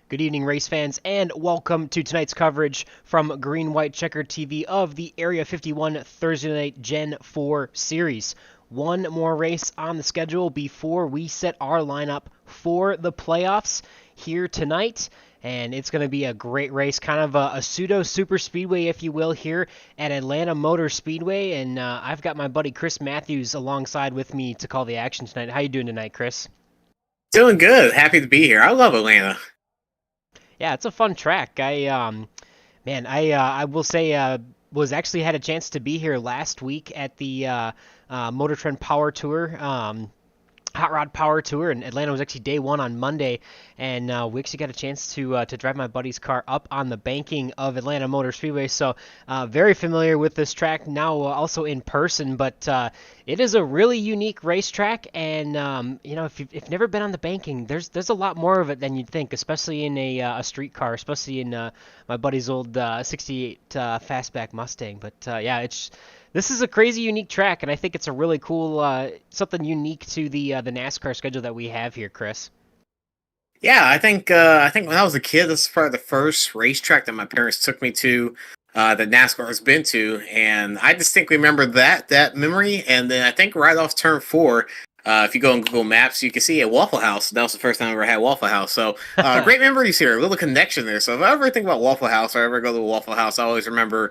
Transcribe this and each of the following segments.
Good evening, race fans, and welcome to tonight's coverage from Green White Checker TV of the Area 51 Thursday Night Gen 4 Series. One more race on the schedule before we set our lineup for the playoffs here tonight. And it's going to be a great race, kind of a pseudo super speedway, if you will, here at Atlanta Motor Speedway. And I've got my buddy Chris Matthews alongside with me to call the action tonight. How you doing tonight, Chris? Doing good. Happy to be here. I love Atlanta. Yeah, it's a fun track. I will say was actually had a chance to be here last week at the Motor Trend Power Tour. Hot Rod Power Tour, and Atlanta was actually day one on Monday, and we actually got a chance to drive my buddy's car up on the banking of Atlanta Motor Speedway, so very familiar with this track now, also in person, but it is a really unique racetrack, and if you've never been on the banking, there's a lot more of it than you'd think, especially in a street car, especially in my buddy's old 68 fastback Mustang, but this is a crazy, unique track, and I think it's a really cool, something unique to the NASCAR schedule that we have here, Chris. Yeah, I think when I was a kid, this is probably the first racetrack that my parents took me to that NASCAR has been to, and I distinctly remember that memory. And then I think right off turn four, if you go on Google Maps, you can see a Waffle House. That was the first time I ever had Waffle House. So great memories here, a little connection there. So if I ever think about Waffle House or ever go to a Waffle House, I always remember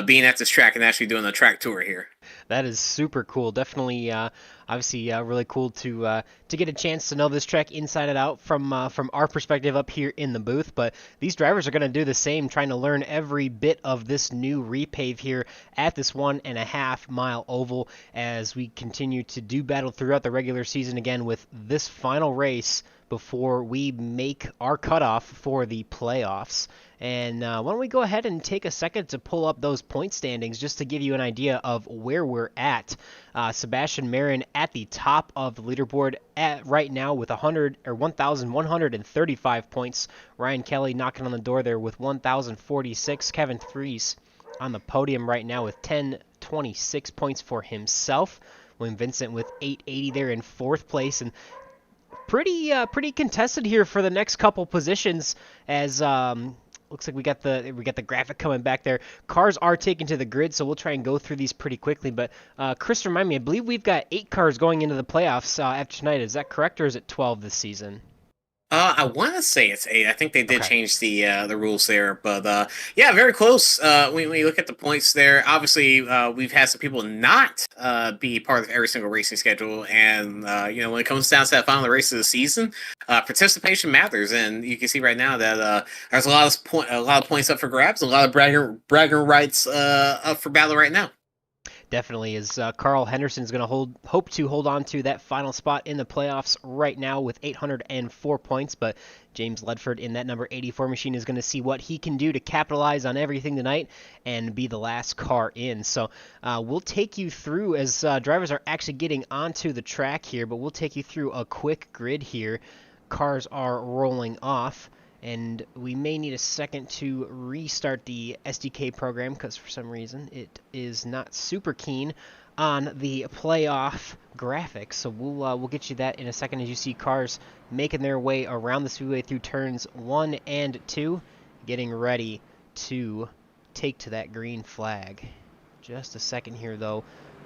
being at this track and actually doing a track tour here. That is super cool. Definitely, obviously, really cool to get a chance to know this track inside and out from our perspective up here in the booth. But these drivers are going to do the same, trying to learn every bit of this new repave here at this 1.5-mile oval as we continue to do battle throughout the regular season again with this final race before we make our cutoff for the playoffs. And why don't we go ahead and take a second to pull up those point standings just to give you an idea of where we're at. Sebastian Marin at the top of the leaderboard right now with 1,135 points. Ryan Kelly knocking on the door there with 1,046. Kevin Threes on the podium right now with 1,026 points for himself. William Vincent with 880 there in fourth place, and pretty contested here for the next couple positions as looks like we got the graphic coming back there. Cars are taken to the grid, so we'll try and go through these pretty quickly. But Chris, remind me, I believe we've got 8 cars going into the playoffs after tonight. Is that correct, or is it 12 this season? I want to say it's 8. I think they did Okay. change the rules there, but yeah, very close. When you look at the points there, obviously we've had some people not be part of every single racing schedule, and when it comes down to that final race of the season, participation matters, and you can see right now that there's a lot of points up for grabs, a lot of bragging rights up for battle right now. Definitely is. Carl Henderson is going to hope to hold on to that final spot in the playoffs right now with 804 points, but James Ledford in that number 84 machine is going to see what he can do to capitalize on everything tonight and be the last car in. So we'll take you through as drivers are actually getting onto the track here, but we'll take you through a quick grid here. Cars are rolling off, and we may need a second to restart the SDK program because for some reason it is not super keen on the playoff graphics. So we'll get you that in a second as you see cars making their way around the speedway through turns 1 and 2, getting ready to take to that green flag. Just a second here though.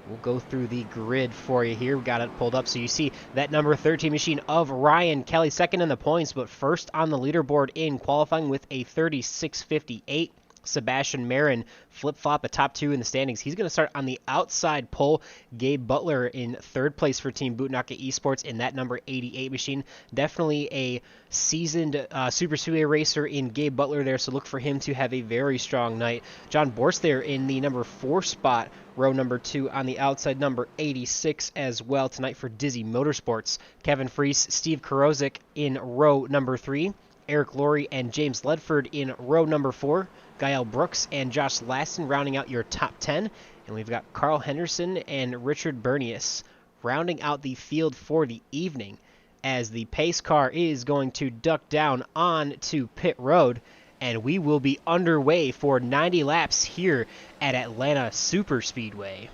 We'll go through the grid for you here. We got it pulled up. So you see that number 13 machine of Ryan Kelly, second in the points, but first on the leaderboard in qualifying with a 36.58. Sebastian Marin flip-flop a top 2 in the standings. He's going to start on the outside pole. Gabe Butler in third place for Team Bootnaka Esports in that number 88 machine. Definitely a seasoned Super Speedway racer in Gabe Butler there, so look for him to have a very strong night. John Borst there in the number 4 spot, row number 2 on the outside, number 86 as well tonight for Dizzy Motorsports. Kevin Freese, Steve Karozik in row number 3. Eric Laurie and James Ledford in row number 4. Gael Brooks and Josh Laston rounding out your top 10. And we've got Carl Henderson and Richard Bernius rounding out the field for the evening as the pace car is going to duck down on to pit road. And we will be underway for 90 laps here at Atlanta Super Speedway.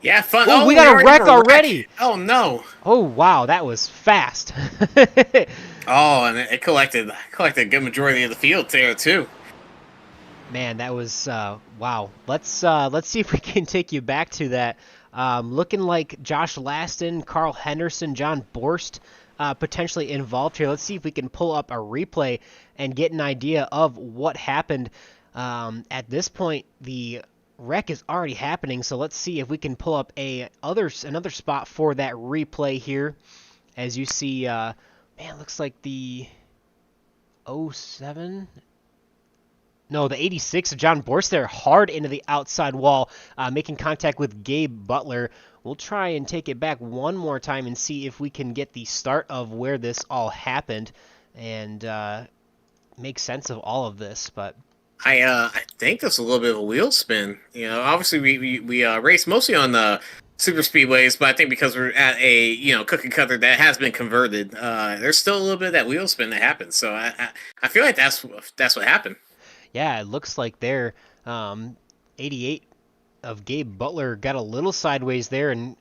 Yeah, fun. Oh, we Oh, we got a already have wreck a wreck. already. Oh no. Oh, wow, that was fast. Oh, and it collected a good majority of the field there too. Man, that was wow. Let's see if we can take you back to that. Looking like Josh Laston, Carl Henderson, John Borst potentially involved here. Let's see if we can pull up a replay and get an idea of what happened. At this point, the wreck is already happening, so let's see if we can pull up another spot for that replay here. As you see, man, looks like the '07. No, the 86 of John Borst there, hard into the outside wall, making contact with Gabe Butler. We'll try and take it back one more time and see if we can get the start of where this all happened and make sense of all of this. But I think that's a little bit of a wheel spin. Obviously we race mostly on the super speedways, but I think because we're at a cookie cutter that has been converted, there's still a little bit of that wheel spin that happens. So I feel like that's what happened. yeah, it looks like there, 88 of Gabe Butler got a little sideways there and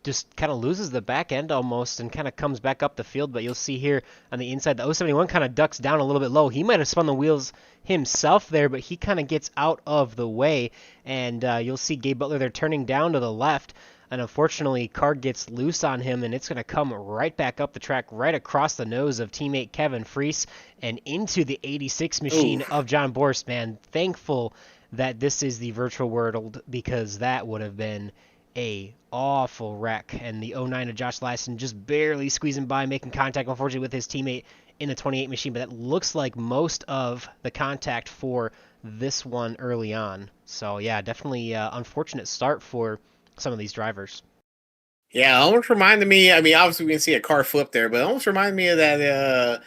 just kind of loses the back end almost and kind of comes back up the field. But you'll see here on the inside, the 071 kind of ducks down a little bit low. He might have spun the wheels himself there, but he kind of gets out of the way. And you'll see Gabe Butler there turning down to the left. And unfortunately, car gets loose on him, and it's going to come right back up the track, right across the nose of teammate Kevin Freese and into the 86 machine of John Borst. Man, thankful that this is the virtual world because that would have been a awful wreck. And the 09 of Josh Laston just barely squeezing by, making contact, unfortunately, with his teammate in the 28 machine. But that looks like most of the contact for this one early on. So, yeah, definitely unfortunate start for some of these drivers. Yeah, it almost reminded me. I mean, obviously we can see a car flip there, but it almost reminded me of that.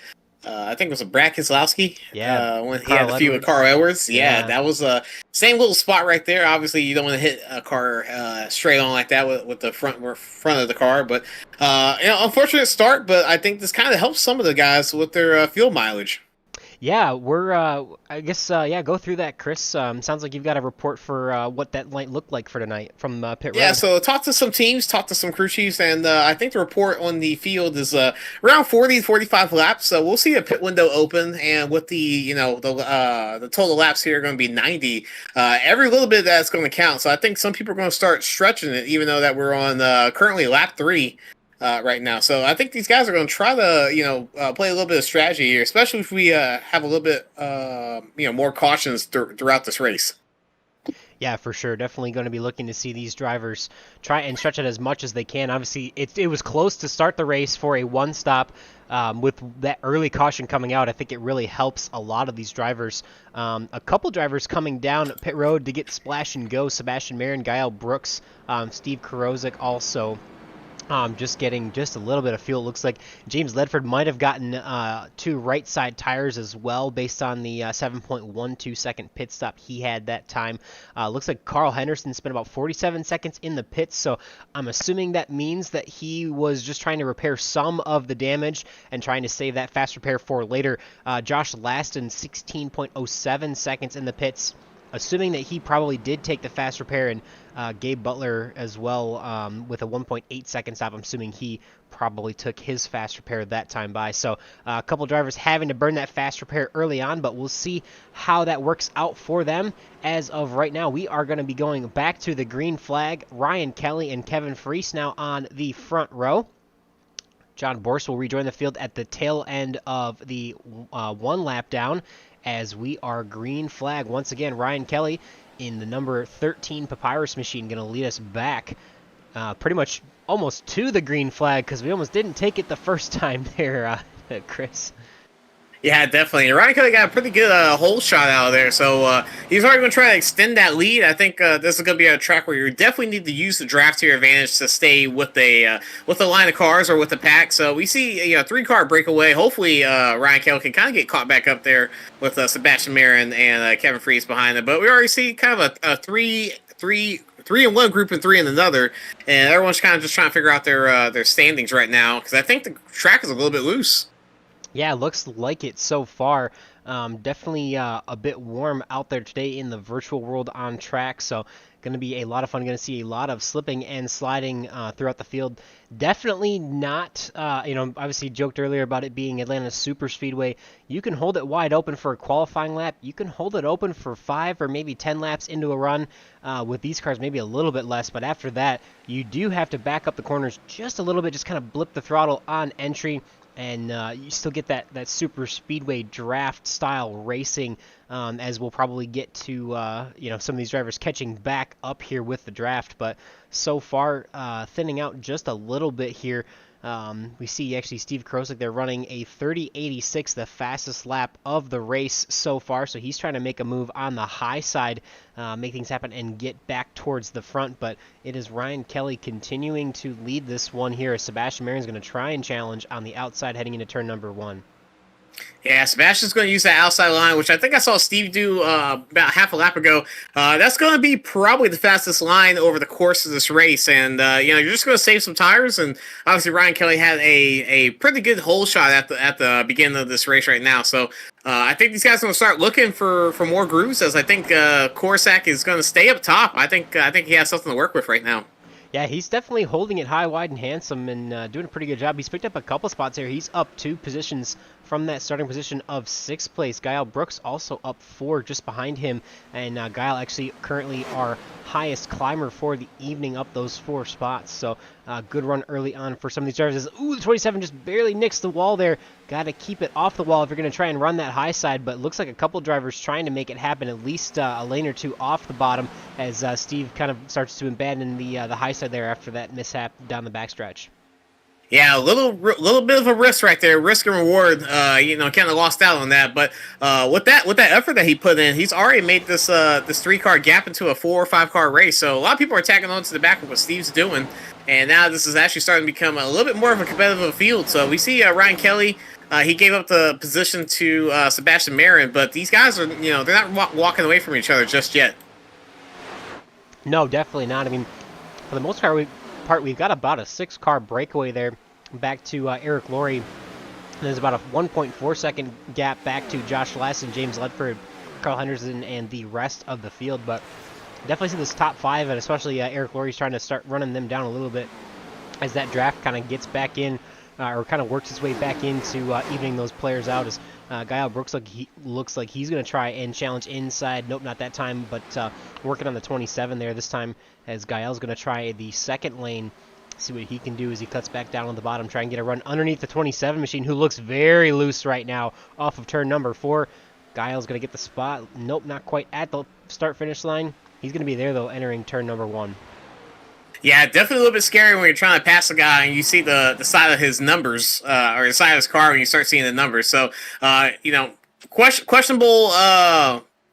I think it was a Brad Keselowski. Yeah, When he Carl had a few with Edwards. Carl Edwards. Yeah, Yeah. that was a same little spot right there. Obviously, you don't want to hit a car straight on like that with the front of the car. But unfortunate start. But I think this kind of helps some of the guys with their fuel mileage. Yeah, we're, I guess, yeah, go through that, Chris. Sounds like you've got a report for what that might look like for tonight from Pit Yeah, Road. so talk to some teams, talk to some crew chiefs, and I think the report on the field is around 40 to 45 laps. So we'll see a pit window open, and with the the total laps here are going to be 90. Every little bit of that's going to count. So I think some people are going to start stretching it, even though that we're on currently lap 3 right now. So I think these guys are going to try to play a little bit of strategy here, especially if we have a little bit more cautions throughout this race. Yeah, for sure. Definitely going to be looking to see these drivers try and stretch it as much as they can. Obviously, it was close to start the race for a one-stop. With that early caution coming out, I think it really helps a lot of these drivers. A couple drivers coming down pit road to get splash and go. Sebastian Marin, Gael Brooks, Steve Karozik also. Just getting just a little bit of fuel. It looks like James Ledford might have gotten 2 right side tires as well based on the 7.12 second pit stop he had that time. Looks like Carl Henderson spent about 47 seconds in the pits, so I'm assuming that means that he was just trying to repair some of the damage and trying to save that fast repair for later. Josh Laston, 16.07 seconds in the pits. Assuming that he probably did take the fast repair, and Gabe Butler as well with a 1.8 second stop. I'm assuming he probably took his fast repair that time by. So a couple drivers having to burn that fast repair early on, but we'll see how that works out for them. As of right now, we are going to be going back to the green flag. Ryan Kelly and Kevin Freese now on the front row. John Borst will rejoin the field at the tail end of the one lap down, as we are green flag. Once again, Ryan Kelly in the number 13 Papyrus machine going to lead us back pretty much almost to the green flag because we almost didn't take it the first time there, Chris. Yeah, definitely. Ryan Kelly got a pretty good hole shot out of there, so he's already going to try to extend that lead. I think this is going to be a track where you definitely need to use the draft to your advantage to stay with the line of cars or with the pack. So we see a 3-car breakaway. Hopefully, Ryan Kelly can kind of get caught back up there with Sebastian Marin and Kevin Freese behind him. But we already see kind of a three in one group and 3 in another, and everyone's kind of just trying to figure out their standings right now because I think the track is a little bit loose. Yeah, looks like it so far. Definitely a bit warm out there today in the virtual world on track, so going to be a lot of fun. Going to see a lot of slipping and sliding throughout the field. Definitely not, obviously joked earlier about it being Atlanta Super Speedway. You can hold it wide open for a qualifying lap. You can hold it open for 5 or maybe 10 laps into a run. With these cars, maybe a little bit less, but after that, you do have to back up the corners just a little bit, just kind of blip the throttle on entry. And you still get that super speedway draft style racing, as we'll probably get to some of these drivers catching back up here with the draft. But so far, thinning out just a little bit here. We see actually Steve Krosick there running a 30.86, the fastest lap of the race so far. So he's trying to make a move on the high side, make things happen and get back towards the front. But it is Ryan Kelly continuing to lead this one here, as Sebastian Marin's going to try and challenge on the outside heading into turn number 1. Yeah, Sebastian's going to use that outside line, which I think I saw Steve do about half a lap ago. That's going to be probably the fastest line over the course of this race. And, you're just going to save some tires. And obviously Ryan Kelly had a pretty good hole shot at the beginning of this race right now. So I think these guys are going to start looking for more grooves, as I think Korsak is going to stay up top. I think he has something to work with right now. Yeah, he's definitely holding it high, wide, and handsome, and doing a pretty good job. He's picked up a couple spots here. He's up 2 positions from that starting position of 6th place. Guile Brooks also up 4 just behind him, and Guile actually currently our highest climber for the evening, up those 4 spots. So good run early on for some of these drivers. Ooh, the 27 just barely nicks the wall there. Got to keep it off the wall if you're going to try and run that high side, but looks like a couple drivers trying to make it happen, at least a lane or 2 off the bottom, as Steve kind of starts to abandon the high side there after that mishap down the backstretch. Yeah, a little bit of a risk right there, risk and reward. Kind of lost out on that, but with that effort that he put in, he's already made this 3-car gap into a 4 or 5-car race. So a lot of people are tagging on to the back of what Steve's doing, and now this is actually starting to become a little bit more of a competitive field. So we see Ryan Kelly. He gave up the position to Sebastian Marin, but these guys are, they're not walking away from each other just yet. No, definitely not. I mean, for the most part, we've got about a 6-car breakaway there back to Eric Laurie. There's about a 1.4 second gap back to Josh Lassen, James Ledford, Carl Henderson, and the rest of the field. But definitely see this top 5, and especially Eric Laurie's trying to start running them down a little bit as that draft kind of gets back in, or kind of works its way back into evening those players out. As Guile Brooks looks like he's going to try and challenge inside. Nope, not that time, but working on the 27 there this time, as Guile's going to try the second lane. See what he can do as he cuts back down on the bottom, try and get a run underneath the 27 machine, who looks very loose right now off of turn number 4. Guile's going to get the spot. Nope, not quite at the start-finish line. He's going to be there, though, entering turn number 1. Yeah, definitely a little bit scary when you're trying to pass a guy and you see the side of his numbers, or the side of his car when you start seeing the numbers. So, questionable,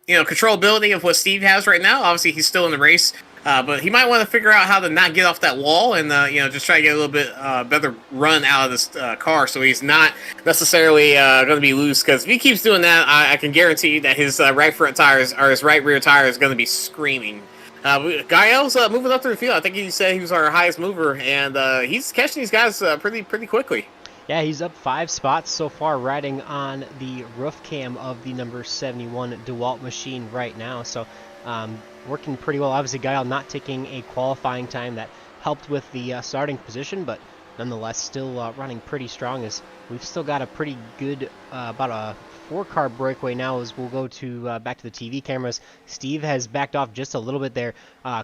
controllability of what Steve has right now. Obviously, he's still in the race. But he might want to figure out how to not get off that wall and, just try to get a little bit better run out of this car, so he's not necessarily going to be loose. Because if he keeps doing that, I can guarantee you that his right front tires or his right rear tire is going to be screaming. Gael's moving up through the field. I think he said he was our highest mover, and he's catching these guys pretty quickly. Yeah, he's up 5 spots so far, riding on the roof cam of the number 71 DeWalt machine right now. So working pretty well. Obviously, Guile not taking a qualifying time that helped with the starting position, but nonetheless still running pretty strong, as we've still got a pretty good, about a 4-car breakaway now, as we'll go to back to the TV cameras. Steve has backed off just a little bit there,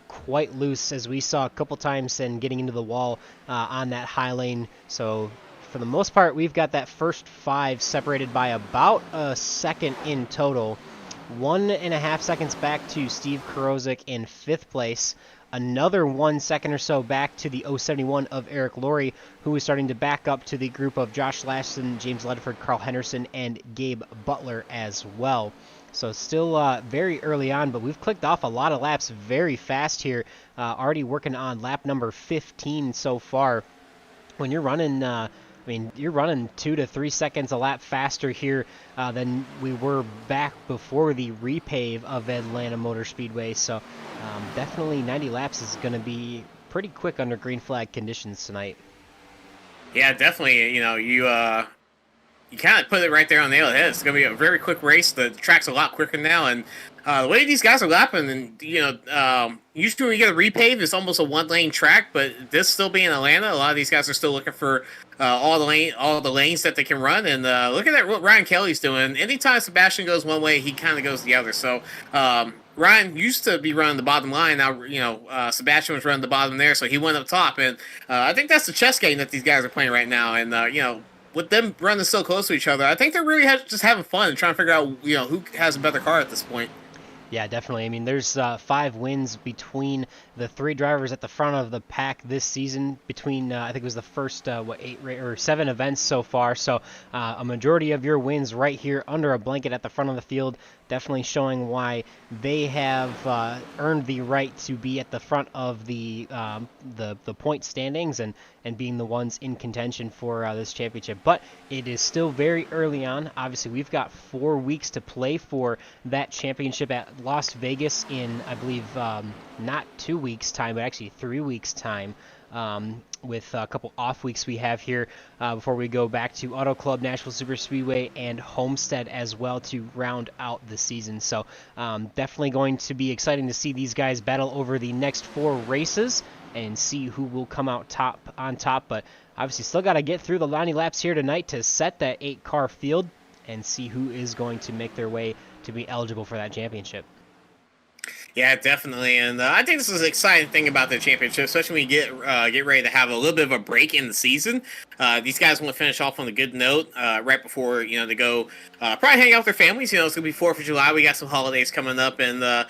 quite loose, as we saw a couple times, and getting into the wall on that high lane. So for the most part, we've got that first 5 separated by about a second in total. 1.5 seconds back to Steve Krosick in 5th place. Another 1 second or so back to the 071 of Eric Laurie, who is starting to back up to the group of Josh Lassen, James Ledford, Carl Henderson, and Gabe Butler as well. So still very early on, but we've clicked off a lot of laps very fast here. Already working on lap number 15 so far. When you're running you're running 2 to 3 seconds a lap faster here than we were back before the repave of Atlanta Motor Speedway. So definitely 90 laps is going to be pretty quick under green flag conditions tonight. Yeah, definitely. you kind of put it right there on the nail of the head. It's going to be a very quick race. The track's a lot quicker now, and the way these guys are lapping, and usually when you get a repave, it's almost a one-lane track. But this still being Atlanta, a lot of these guys are still looking for all the lanes that they can run. And look at that, what Ryan Kelly's doing. Anytime Sebastian goes one way, he kind of goes the other. So Ryan used to be running the bottom line. Now Sebastian was running the bottom there, so he went up top. And I think that's the chess game that these guys are playing right now. And with them running so close to each other, I think they're really just having fun and trying to figure out who has a better car at this point. Yeah, definitely. I mean, there's 5 wins between the 3 drivers at the front of the pack this season. Between I think it was the first 7 events so far. So a majority of your wins right here under a blanket at the front of the field, definitely showing why they have earned the right to be at the front of the point standings and being the ones in contention for this championship. But it is still very early on. Obviously, we've got 4 weeks to play for that championship at Las Vegas in, I believe, not 2 weeks' time, but actually 3 weeks' time, with a couple off weeks we have here before we go back to Auto Club, Nashville Super Speedway, and Homestead as well to round out the season. So definitely going to be exciting to see these guys battle over the next 4 races and see who will come out on top. But obviously still got to get through the 90 laps here tonight to set that 8-car field and see who is going to make their way to be eligible for that championship. Yeah, definitely, and I think this is an exciting thing about the championship, especially when we get ready to have a little bit of a break in the season. These guys want to finish off on a good note right before they go probably hang out with their families. It's gonna be 4th of July. We got some holidays coming up, and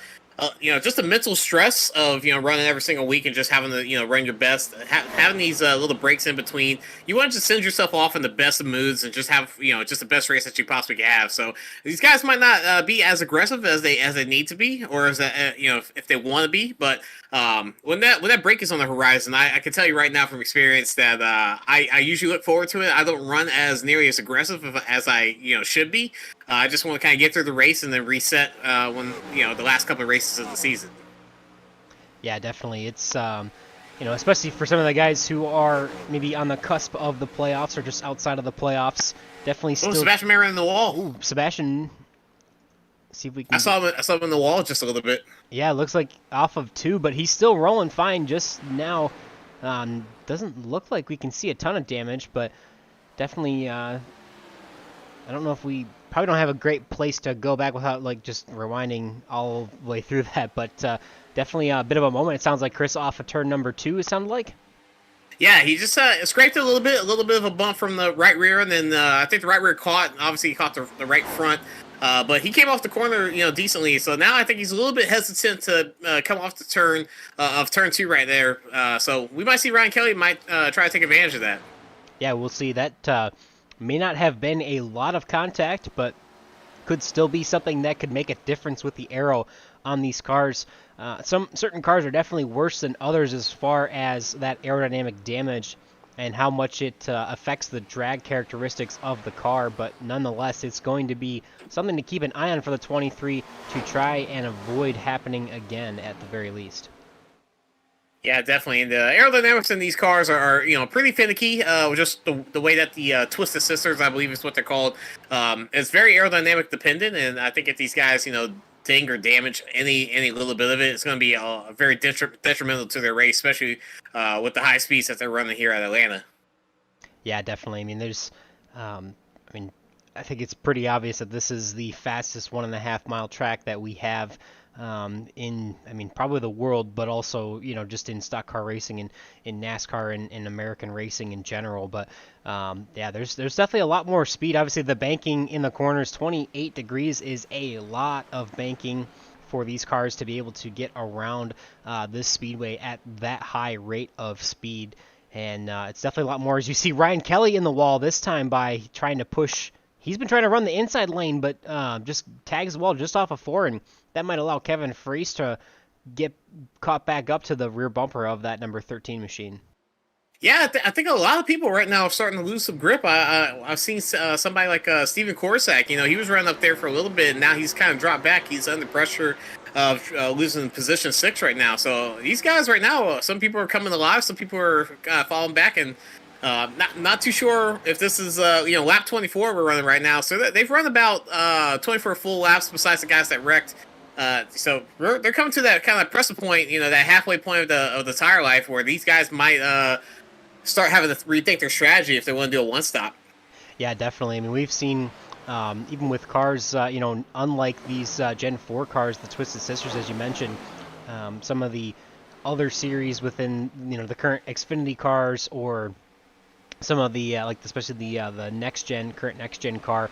just the mental stress of running every single week and just having to run your best, having these little breaks in between. You want to just send yourself off in the best of moods and just have just the best race that you possibly can have. So these guys might not be as aggressive as they need to be, or as if they want to be. But when that break is on the horizon, I can tell you right now from experience that I usually look forward to it. I don't run as nearly as aggressive as I should be. I just want to kind of get through the race and then reset when the last couple of races of the season. Yeah, definitely. It's especially for some of the guys who are maybe on the cusp of the playoffs or just outside of the playoffs. Definitely still. Sebastian Mayer in the wall. Ooh, Sebastian. See if we can. I saw him in the wall just a little bit. Yeah, it looks like off of 2, but he's still rolling fine just now. Doesn't look like we can see a ton of damage, but definitely. I don't know if we probably don't have a great place to go back without just rewinding all the way through that, but definitely a bit of a moment. It sounds like Chris off of turn number 2, it sounded like. Yeah, he just scraped it a little bit of a bump from the right rear, and then I think the right rear obviously he caught the right front, but he came off the corner, decently. So now I think he's a little bit hesitant to come off the turn of turn 2 right there. So we might see Ryan Kelly might try to take advantage of that. Yeah, we'll see. That may not have been a lot of contact, but could still be something that could make a difference with the aero on these cars. Some certain cars are definitely worse than others as far as that aerodynamic damage and how much it affects the drag characteristics of the car, but nonetheless, it's going to be something to keep an eye on for the 23 to try and avoid happening again at the very least. Yeah, definitely. And the aerodynamics in these cars are pretty finicky. Just the way that the twisted sisters, I believe is what they're called, it's very aerodynamic dependent. And I think if these guys, ding or damage any little bit of it, it's going to be very detrimental to their race, especially with the high speeds that they're running here at Atlanta. Yeah, definitely. I mean, I think it's pretty obvious that this is the fastest 1.5 mile track that we have in probably the world, but also just in stock car racing and in NASCAR and in American racing in general. But yeah, there's definitely a lot more speed. Obviously, the banking in the corners, 28 degrees is a lot of banking for these cars to be able to get around this speedway at that high rate of speed. And it's definitely a lot more as you see Ryan Kelly in the wall this time by trying to push. He's been trying to run the inside lane, but just tags the wall just off of 4, and that might allow Kevin Freese to get caught back up to the rear bumper of that number 13 machine. Yeah, I think a lot of people right now are starting to lose some grip. I've seen somebody like Steven Korsak. He was running up there for a little bit, and now he's kind of dropped back. He's under pressure of losing position 6 right now. So these guys right now, some people are coming alive, some people are falling back, and Not too sure if this is lap 24 we're running right now. So they've run about 24 full laps besides the guys that wrecked. So they're coming to that kind of pressure point, that halfway point of the tire life where these guys might start having to rethink their strategy if they want to do a one stop. Yeah, definitely. I mean, we've seen even with cars, unlike these Gen 4 cars, the Twisted Sisters, as you mentioned, some of the other series within the current Xfinity cars or some of the especially the current next gen car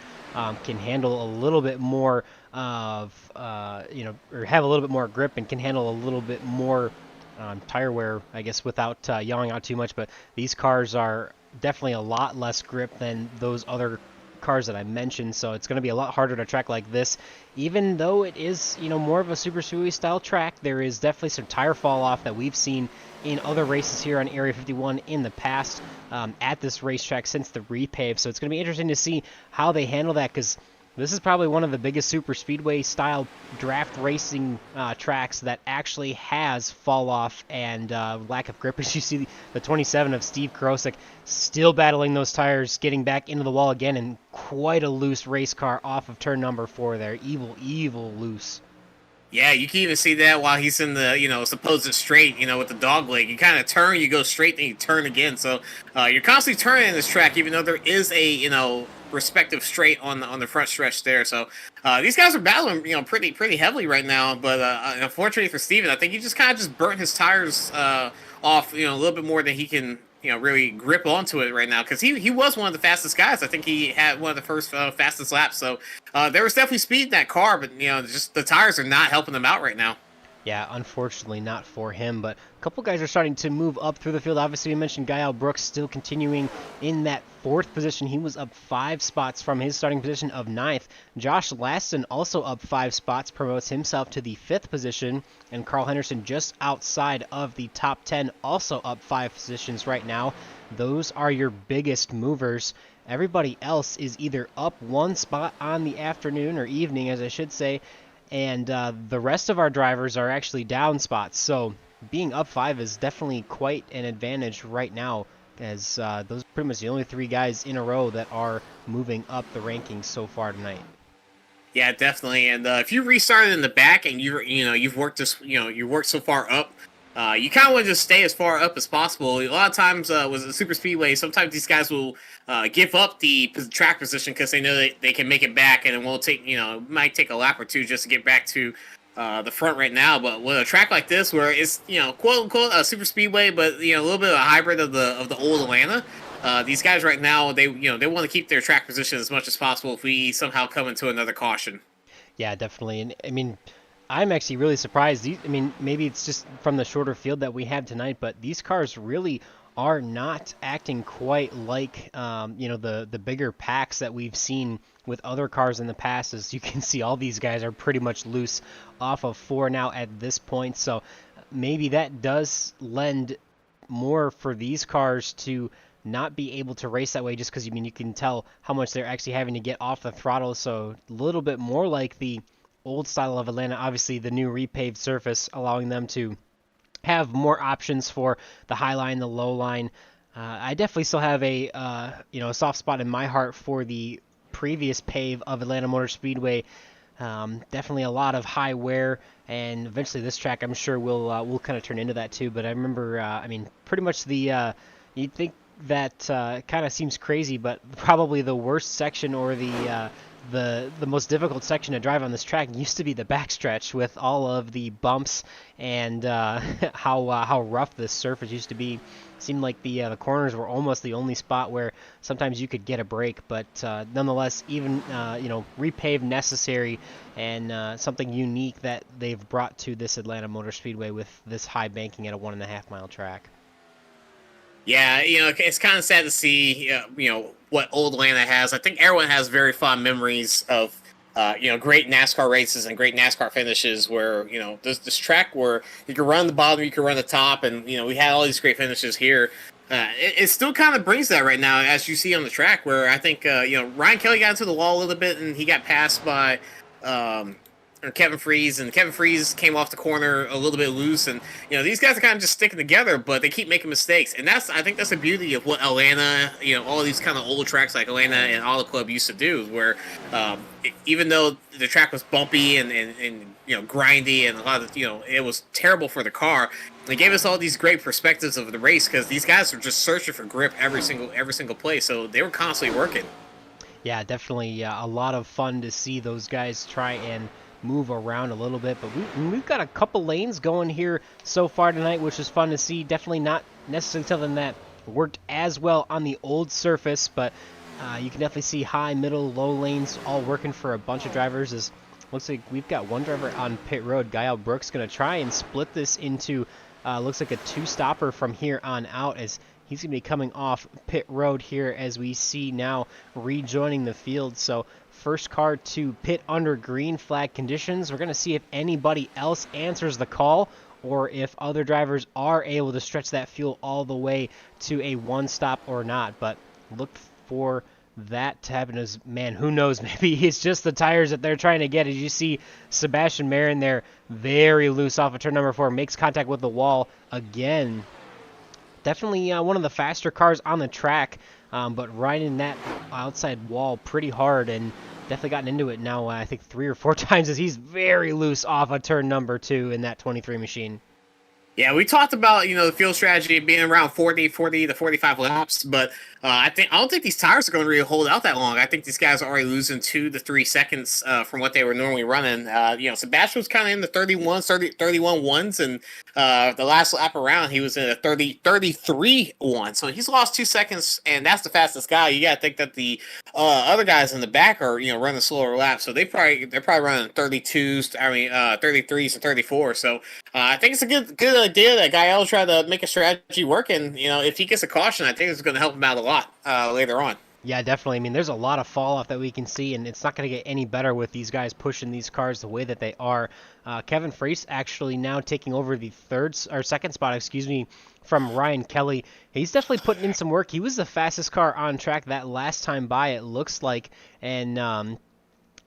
can handle a little bit more of or have a little bit more grip and can handle a little bit more tire wear, I guess, without yelling out too much. But these cars are definitely a lot less grip than those other cars that I mentioned, so it's going to be a lot harder to track like this. Even though it is, more of a super speedway style track, there is definitely some tire fall off that we've seen in other races here on Area 51 in the past at this racetrack since the repave. So it's going to be interesting to see how they handle that, because this is probably one of the biggest super speedway style draft racing tracks that actually has fall off and lack of grip. As you see the 27 of Steve Karosik still battling those tires, getting back into the wall again, and quite a loose race car off of turn number 4 there. Evil loose. Yeah, you can even see that while he's in the, supposed straight, with the dog leg. You kind of turn, you go straight, then you turn again. So you're constantly turning in this track, even though there is a, respective straight on the front stretch there. So these guys are battling, pretty heavily right now. But unfortunately for Steven, I think he just kind of just burnt his tires off, a little bit more than he can, really grip onto it right now, because he was one of the fastest guys. I think he had one of the first fastest laps. So there was definitely speed in that car, but just the tires are not helping him out right now. Yeah, unfortunately not for him, but a couple guys are starting to move up through the field. Obviously, we mentioned Gael Brooks still continuing in that 4th position. He was up 5 spots from his starting position of 9th. Josh Laston also up 5 spots, promotes himself to the 5th position, and Carl Henderson just outside of the top 10, also up 5 positions right now. Those are your biggest movers. Everybody else is either up 1 spot on the afternoon, or evening, as I should say, and the rest of our drivers are actually down spots. So being up 5 is definitely quite an advantage right now, as those are pretty much the only 3 guys in a row that are moving up the rankings so far tonight. Yeah, definitely. And if you restarted in the back and you've worked you worked so far up, you kind of want to just stay as far up as possible. A lot of times with the super speedway, sometimes these guys will give up the track position because they know they can make it back, and it will take it might take a lap or two just to get back to the front right now. But with a track like this, where it's quote unquote a super speedway, but a little bit of a hybrid of the old Atlanta. These guys right now, they want to keep their track position as much as possible if we somehow come into another caution. Yeah, definitely. And I mean, I'm actually really surprised. I mean, maybe it's just from the shorter field that we had tonight, but these cars really are not acting quite like, the bigger packs that we've seen with other cars in the past. As you can see, all these guys are pretty much loose off of 4 now at this point. So maybe that does lend more for these cars to not be able to race that way, just because you can tell how much they're actually having to get off the throttle. So a little bit more like the old style of Atlanta. Obviously, the new repaved surface allowing them to have more options for the high line, the low line. I definitely still have a soft spot in my heart for the previous pave of Atlanta Motor Speedway. Definitely a lot of high wear, and eventually this track I'm sure will kind of turn into that too. But I remember, pretty much you'd think that kind of seems crazy, but probably the worst section, or the most difficult section to drive on this track used to be the backstretch, with all of the bumps and how rough this surface used to be. Seemed like the corners were almost the only spot where sometimes you could get a break, but nonetheless, even repave necessary, and something unique that they've brought to this Atlanta Motor Speedway with this high banking at a 1.5 mile track. Yeah, it's kind of sad to see, what old Atlanta has. I think everyone has very fond memories of, great NASCAR races and great NASCAR finishes where, there's this track where you can run the bottom, you can run the top, and, we had all these great finishes here. It still kind of brings that right now, as you see on the track, where I think, Ryan Kelly got into the wall a little bit and he got passed by, Kevin Freeze, and Kevin Freeze came off the corner a little bit loose, and these guys are kind of just sticking together, but they keep making mistakes, and I think that's the beauty of what Atlanta, all these kind of old tracks like Atlanta and Auto Club used to do, where even though the track was bumpy and grindy and a lot of it was terrible for the car. They gave us all these great perspectives of the race because these guys were just searching for grip every single play, so they were constantly working. Yeah, definitely a lot of fun to see those guys try and move around a little bit, but we've got a couple lanes going here so far tonight, which is fun to see. Definitely not necessarily something that worked as well on the old surface, but you can definitely see high, middle, low lanes all working for a bunch of drivers. As looks like we've got one driver on pit road. Gael Brooks going to try and split this into looks like a two-stopper from here on out, as he's going to be coming off pit road here as we see now rejoining the field. So first car to pit under green flag conditions. We're going to see if anybody else answers the call or if other drivers are able to stretch that fuel all the way to a one stop or not. But look for that to happen. As man, who knows, maybe it's just the tires that they're trying to get. As you see Sebastian Marin there very loose off of turn number 4, makes contact with the wall again. Definitely one of the faster cars on the track, but riding that outside wall pretty hard and definitely gotten into it now, I think 3 or 4 times, as he's very loose off of turn number 2 in that 23 machine. Yeah, we talked about the field strategy being around 40 to 45 laps, but I don't think these tires are going to really hold out that long. I think these guys are already losing 2 to 3 seconds from what they were normally running. Sebastian was kind of in the 31 ones, and the last lap around he was in a 33 1. So he's lost 2 seconds, and that's the fastest guy. You got to think that the other guys in the back are running slower laps, so they're probably running 32s. 33s and 34. So I think it's a good idea that Gael tried to make a strategy work, and if he gets a caution, I think it's going to help him out a lot later on. Yeah, definitely. I mean, there's a lot of fall off that we can see, and it's not going to get any better with these guys pushing these cars the way that they are. Kevin Freese actually now taking over the second spot, from Ryan Kelly. He's definitely putting in some work. He was the fastest car on track that last time by, it looks like, and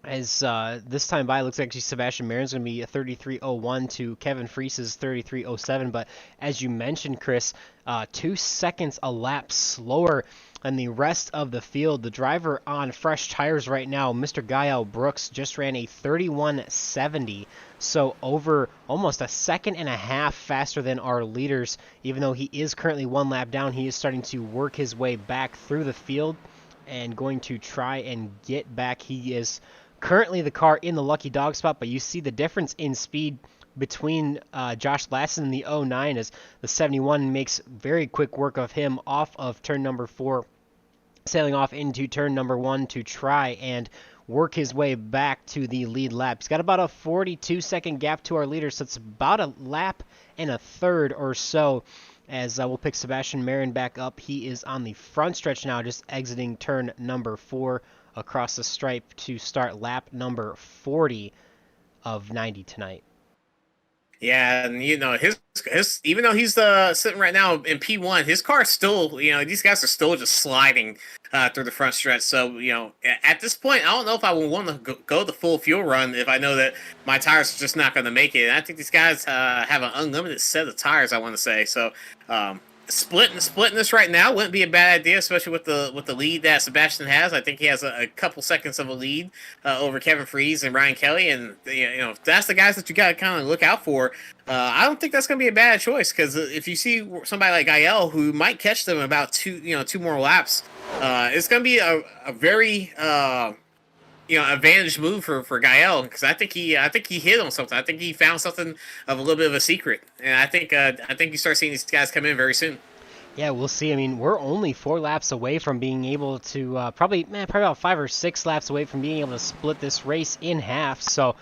as this time by, it looks like actually Sebastian Marin's going to be a 33.01 to Kevin Freese's 33.07. But as you mentioned, Chris, 2 seconds a lap slower than the rest of the field. The driver on fresh tires right now, Mr. Gael Brooks, just ran a 31.70. So over almost a second and a half faster than our leaders. Even though he is currently 1 lap down, he is starting to work his way back through the field and going to try and get back. He is currently the car in the lucky dog spot, but you see the difference in speed between Josh Lassen and the 09, as the 71 makes very quick work of him off of turn number 4, sailing off into turn number 1 to try and work his way back to the lead lap. He's got about a 42-second gap to our leader, so it's about a lap and a third or so. As we'll pick Sebastian Marin back up. He is on the front stretch now, just exiting turn number 4 across the stripe to start lap number 40 of 90 tonight. Yeah, and his even though he's sitting right now in P1, his car still, these guys are still just sliding through the front stretch. So at this point, I don't know if I would want to go the full fuel run if I know that my tires are just not going to make it. And I think these guys have an unlimited set of tires, I want to say. So splitting this right now wouldn't be a bad idea, especially with the lead that Sebastian has. I think he has a couple seconds of a lead over Kevin Freese and Ryan Kelly, and if that's the guys that you got to kind of look out for. I don't think that's going to be a bad choice, because if you see somebody like Gael who might catch them about two more laps, it's going to be a very advantage move for Gael, because I think he hit on something. I think he found something of a little bit of a secret, and I think you start seeing these guys come in very soon. Yeah, we'll see. I mean, we're only 4 laps away from being able to probably about 5 or 6 laps away from being able to split this race in half. So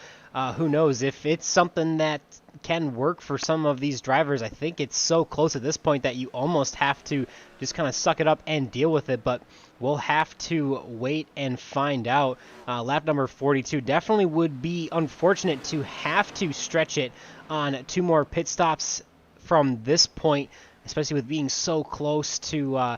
who knows if it's something that can work for some of these drivers. I think it's so close at this point that you almost have to just kind of suck it up and deal with it, but we'll have to wait and find out. Lap number 42 definitely would be unfortunate to have to stretch it on 2 more pit stops from this point, especially with being so close to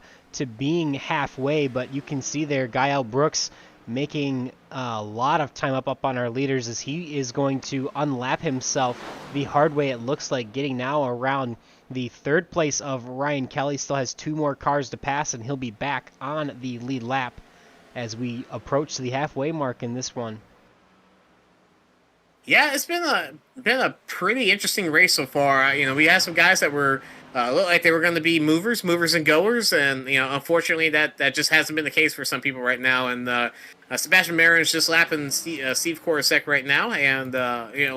being halfway. But you can see there Gael Brooks making a lot of time up on our leaders as he is going to unlap himself the hard way, it looks like, getting now around the third place of Ryan Kelly. Still has 2 more cars to pass, and he'll be back on the lead lap as we approach the halfway mark in this one. Yeah, it's been a pretty interesting race so far. We had some guys that were looked like they were going to be movers and goers, and unfortunately that just hasn't been the case for some people right now. And Sebastian Marin is just lapping Steve Korosek right now, and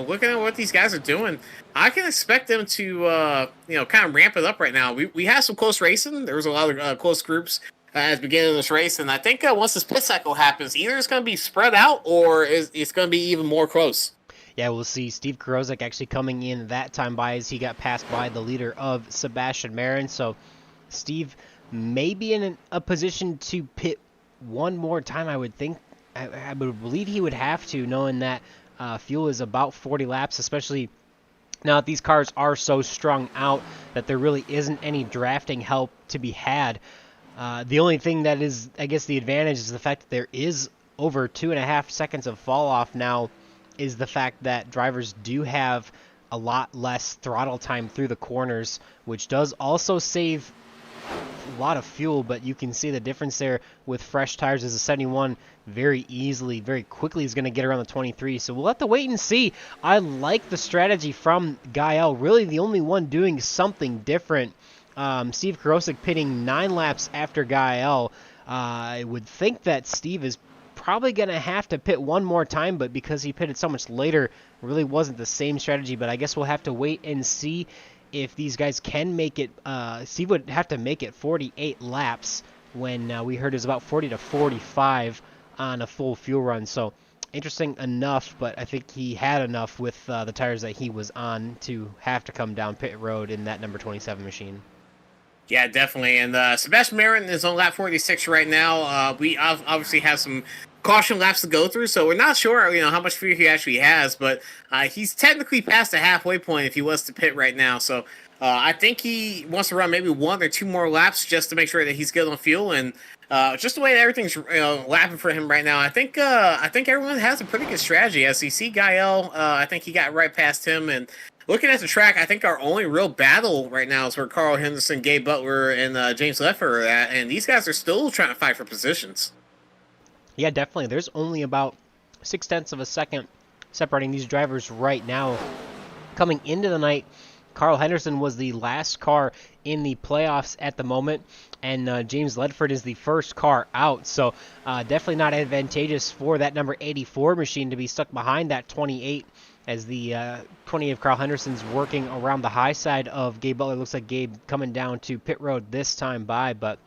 looking at what these guys are doing, I can expect them to kind of ramp it up right now. We had some close racing. There was a lot of close groups at the beginning of this race, and I think once this pit cycle happens, either it's going to be spread out or it's going to be even more close. Yeah, we'll see Steve Korosek actually coming in that time by as he got passed by the leader of Sebastian Marin. So Steve may be in a position to pit one more time, I would think. I would believe he would have to, knowing that fuel is about 40 laps, especially now that these cars are so strung out that there really isn't any drafting help to be had. The only thing that is, I guess, the advantage is the fact that there is over 2.5 seconds of fall off now, is the fact that drivers do have a lot less throttle time through the corners, which does also save a lot of fuel, but you can see the difference there with fresh tires as a 71 very easily, very quickly is going to get around the 23. So we'll have to wait and see. I like the strategy from Gael, really the only one doing something different. Steve Korosek pitting 9 laps after Gael. I would think that Steve is probably going to have to pit one more time, but because he pitted so much later, really wasn't the same strategy. But I guess we'll have to wait and see if these guys can make it. Steve would have to make it 48 laps when we heard it was about 40 to 45 on a full fuel run. So interesting enough, but I think he had enough with the tires that he was on to have to come down pit road in that number 27 machine. Yeah, definitely. And Sebastian Marin is on lap 46 right now. We obviously have some caution laps to go through, so we're not sure, how much fuel he actually has, but he's technically past the halfway point if he was to pit right now. So I think he wants to run maybe 1 or 2 more laps just to make sure that he's good on fuel. And just the way that everything's lapping for him right now, I think everyone has a pretty good strategy. As you see, Gael, I think he got right past him, and looking at the track, I think our only real battle right now is where Carl Henderson, Gabe Butler, and James Ledford are at, and these guys are still trying to fight for positions. Yeah, definitely. There's only about 0.6 of a second separating these drivers right now. Coming into the night, Carl Henderson was the last car in the playoffs at the moment, and James Ledford is the first car out. So definitely not advantageous for that number 84 machine to be stuck behind that 28, as the 28 of Carl Henderson's working around the high side of Gabe Butler. Looks like Gabe coming down to pit road this time by, but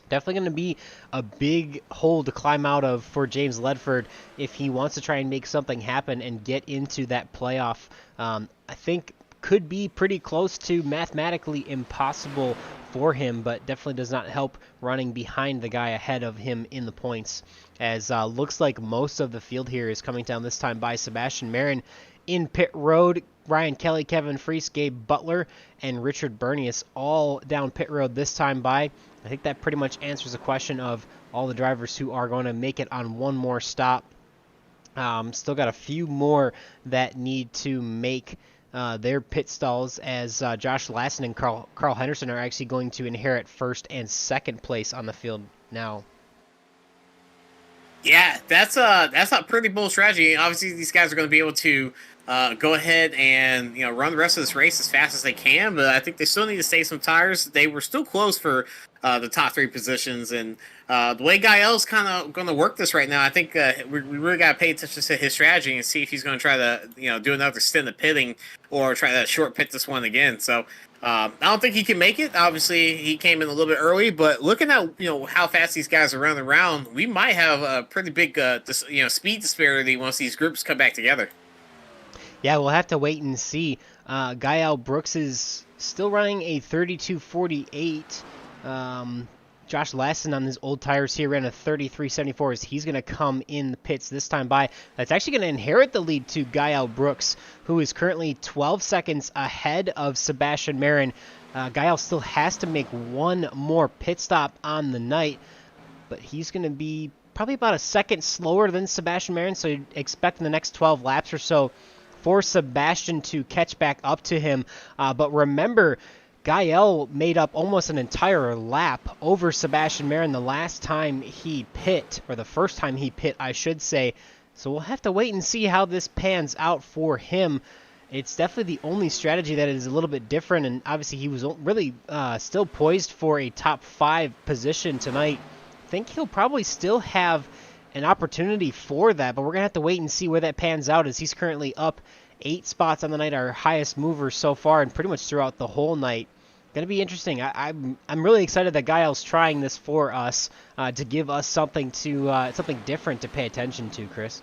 definitely going to be a big hole to climb out of for James Ledford if he wants to try and make something happen and get into that playoff. I think could be pretty close to mathematically impossible for him, but definitely does not help running behind the guy ahead of him in the points, as looks like most of the field here is coming down this time by Sebastian Marin in pit road. Ryan Kelly, Kevin Freese, Gabe Butler, and Richard Bernius all down pit road this time by. I think that pretty much answers the question of all the drivers who are going to make it on one more stop. Still got a few more that need to make their pit stalls, as Josh Lassen and Carl Henderson are actually going to inherit first and second place on the field now. Yeah, that's a pretty bold strategy. Obviously, these guys are going to be able to go ahead and run the rest of this race as fast as they can, but I think they still need to save some tires. They were still close for the top 3 positions, and the way Gael's kind of going to work this right now, I think we really got to pay attention to his strategy and see if he's going to try to do another stint of pitting or try to short pit this one again. So I don't think he can make it. Obviously, he came in a little bit early, but looking at how fast these guys are running around, we might have a pretty big speed disparity once these groups come back together. Yeah, we'll have to wait and see. Gael Brooks is still running a 32.48. Josh Lassen on his old tires here ran a 33.74 as he's going to come in the pits this time by. That's actually going to inherit the lead to Gael Brooks, who is currently 12 seconds ahead of Sebastian Marin. Gael still has to make one more pit stop on the night, but he's going to be probably about a second slower than Sebastian Marin, so you'd expect in the next 12 laps or so for Sebastian to catch back up to him. But remember, Gael made up almost an entire lap over Sebastian Marin the last time he pit, or the first time he pit, I should say. So we'll have to wait and see how this pans out for him. It's definitely the only strategy that is a little bit different, and obviously he was really still poised for a top 5 position tonight. I think he'll probably still have an opportunity for that, but we're going to have to wait and see where that pans out, as he's currently up 8 spots on the night, our highest mover so far, and pretty much throughout the whole night. Going to be interesting. I'm really excited that Gael's trying this for us to give us something different to pay attention to, Chris.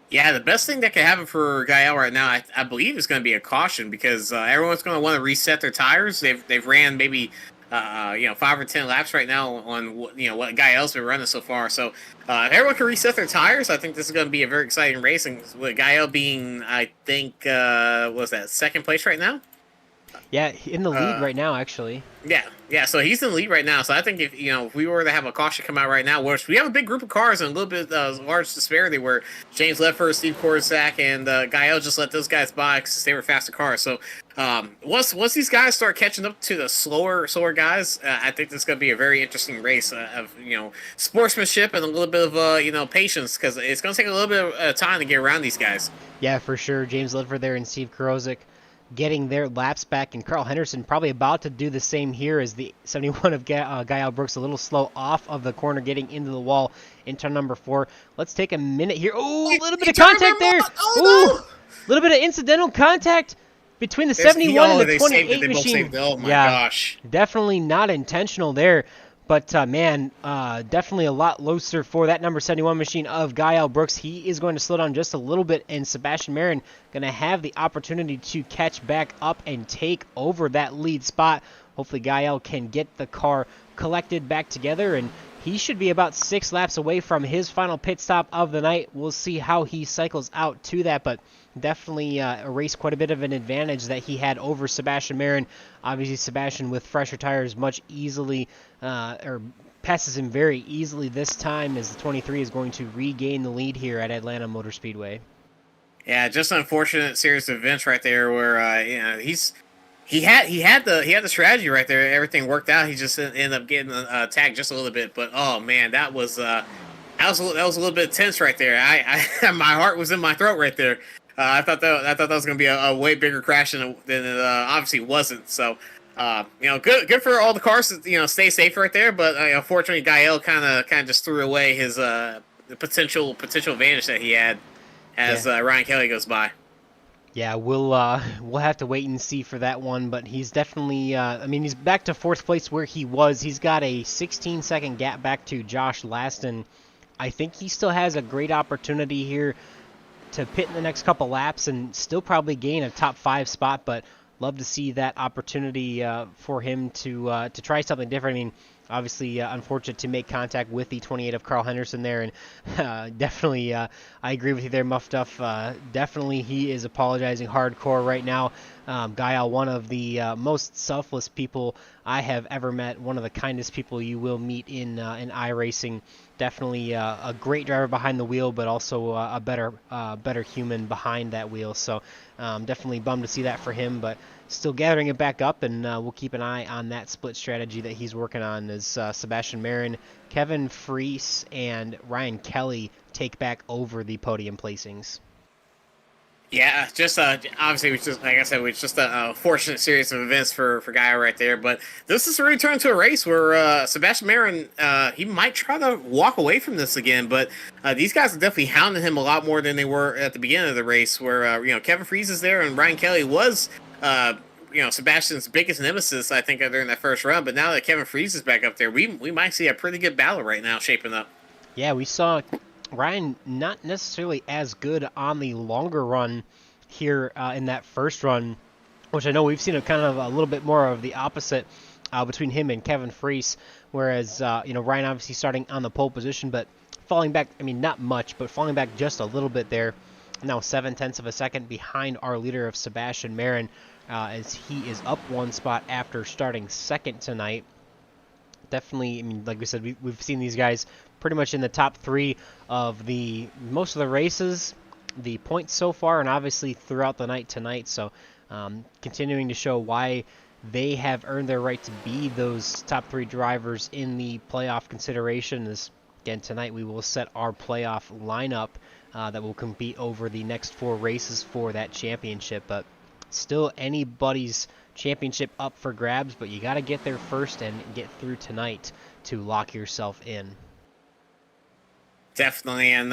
Yeah, the best thing that could happen for Gael right now, I believe, is going to be a caution, because everyone's going to want to reset their tires. They've ran maybe 5 or 10 laps right now on what Gael's been running so far. So if everyone can reset their tires, I think this is going to be a very exciting race. And with Gael being, I think, what was that, second place right now? Yeah, in the lead right now, actually. Yeah. So he's in the lead right now. So I think if we were to have a caution come out right now, which we have a big group of cars and a little bit large disparity, where James Ledford, Steve Korczak, and Gael just let those guys by because they were faster cars. So once these guys start catching up to the slower guys, I think this is going to be a very interesting race of sportsmanship and a little bit of patience, because it's going to take a little bit of time to get around these guys. Yeah, for sure. James Ledford there and Steve Korczak getting their laps back, and Carl Henderson probably about to do the same here, as the 71 of Gael Brooks a little slow off of the corner, getting into the wall in turn number 4. Let's take a minute here. Oh, a little bit of contact there. A little bit of incidental contact between the 71 and the 28 machine. Oh my gosh. Definitely not intentional there. But, man, definitely a lot looser for that number 71 machine of Gael Brooks. He is going to slow down just a little bit, and Sebastian Marin going to have the opportunity to catch back up and take over that lead spot. Hopefully Gael can get the car collected back together, and he should be about 6 laps away from his final pit stop of the night. We'll see how he cycles out to that, but definitely erased quite a bit of an advantage that he had over Sebastian Marin. Obviously, Sebastian with fresher tires much easily, or passes him very easily this time, as the 23 is going to regain the lead here at Atlanta Motor Speedway. Yeah, just an unfortunate series of events right there, where he had the strategy right there. Everything worked out. He just ended up getting tagged just a little bit. But oh man, that was a little bit tense right there. I my heart was in my throat right there. I thought that was going to be a way bigger crash than it obviously wasn't. So good for all the cars to stay safe right there. But unfortunately, Gael kind of just threw away his the potential advantage that he had as Ryan Kelly goes by. Yeah, we'll have to wait and see for that one, but he's definitely, he's back to 4th place where he was. He's got a 16-second gap back to Josh Laston. I think he still has a great opportunity here to pit in the next couple laps and still probably gain a top 5 spot, but love to see that opportunity for him to try something different. I mean, obviously unfortunate to make contact with the 28 of Carl Henderson there, and definitely I agree with you there, Muff Duff. Definitely he is apologizing hardcore right now. Gael, one of the most selfless people I have ever met, one of the kindest people you will meet in iRacing. Definitely a great driver behind the wheel, but also a better human behind that wheel. So definitely bummed to see that for him, but still gathering it back up, and we'll keep an eye on that split strategy that he's working on as Sebastian Marin, Kevin Freese, and Ryan Kelly take back over the podium placings. Yeah, just obviously, like I said, it was just a fortunate series of events for Gael right there. But this is really turned to a race where Sebastian Marin, he might try to walk away from this again. But these guys are definitely hounding him a lot more than they were at the beginning of the race, where Kevin Freese is there and Ryan Kelly was Sebastian's biggest nemesis, I think, during that first run. But now that Kevin Freese is back up there, we might see a pretty good battle right now shaping up. Yeah, we saw Ryan not necessarily as good on the longer run here in that first run, which I know we've seen a little bit more of the opposite between him and Kevin Freese, whereas Ryan obviously starting on the pole position, but falling back, not much, but falling back just a little bit there. Now 0.7 of a second behind our leader of Sebastian Marin, as he is up 1 spot after starting second tonight. definitely. I mean, like we said, we've seen these guys pretty much in the top 3 of most of the races, the points so far, and obviously throughout the night tonight. So continuing to show why they have earned their right to be those top 3 drivers in the playoff consideration. Is again tonight we will set our playoff lineup that will compete over the next 4 races for that championship. But still anybody's championship up for grabs, but you got to get there first and get through tonight to lock yourself in. Definitely, and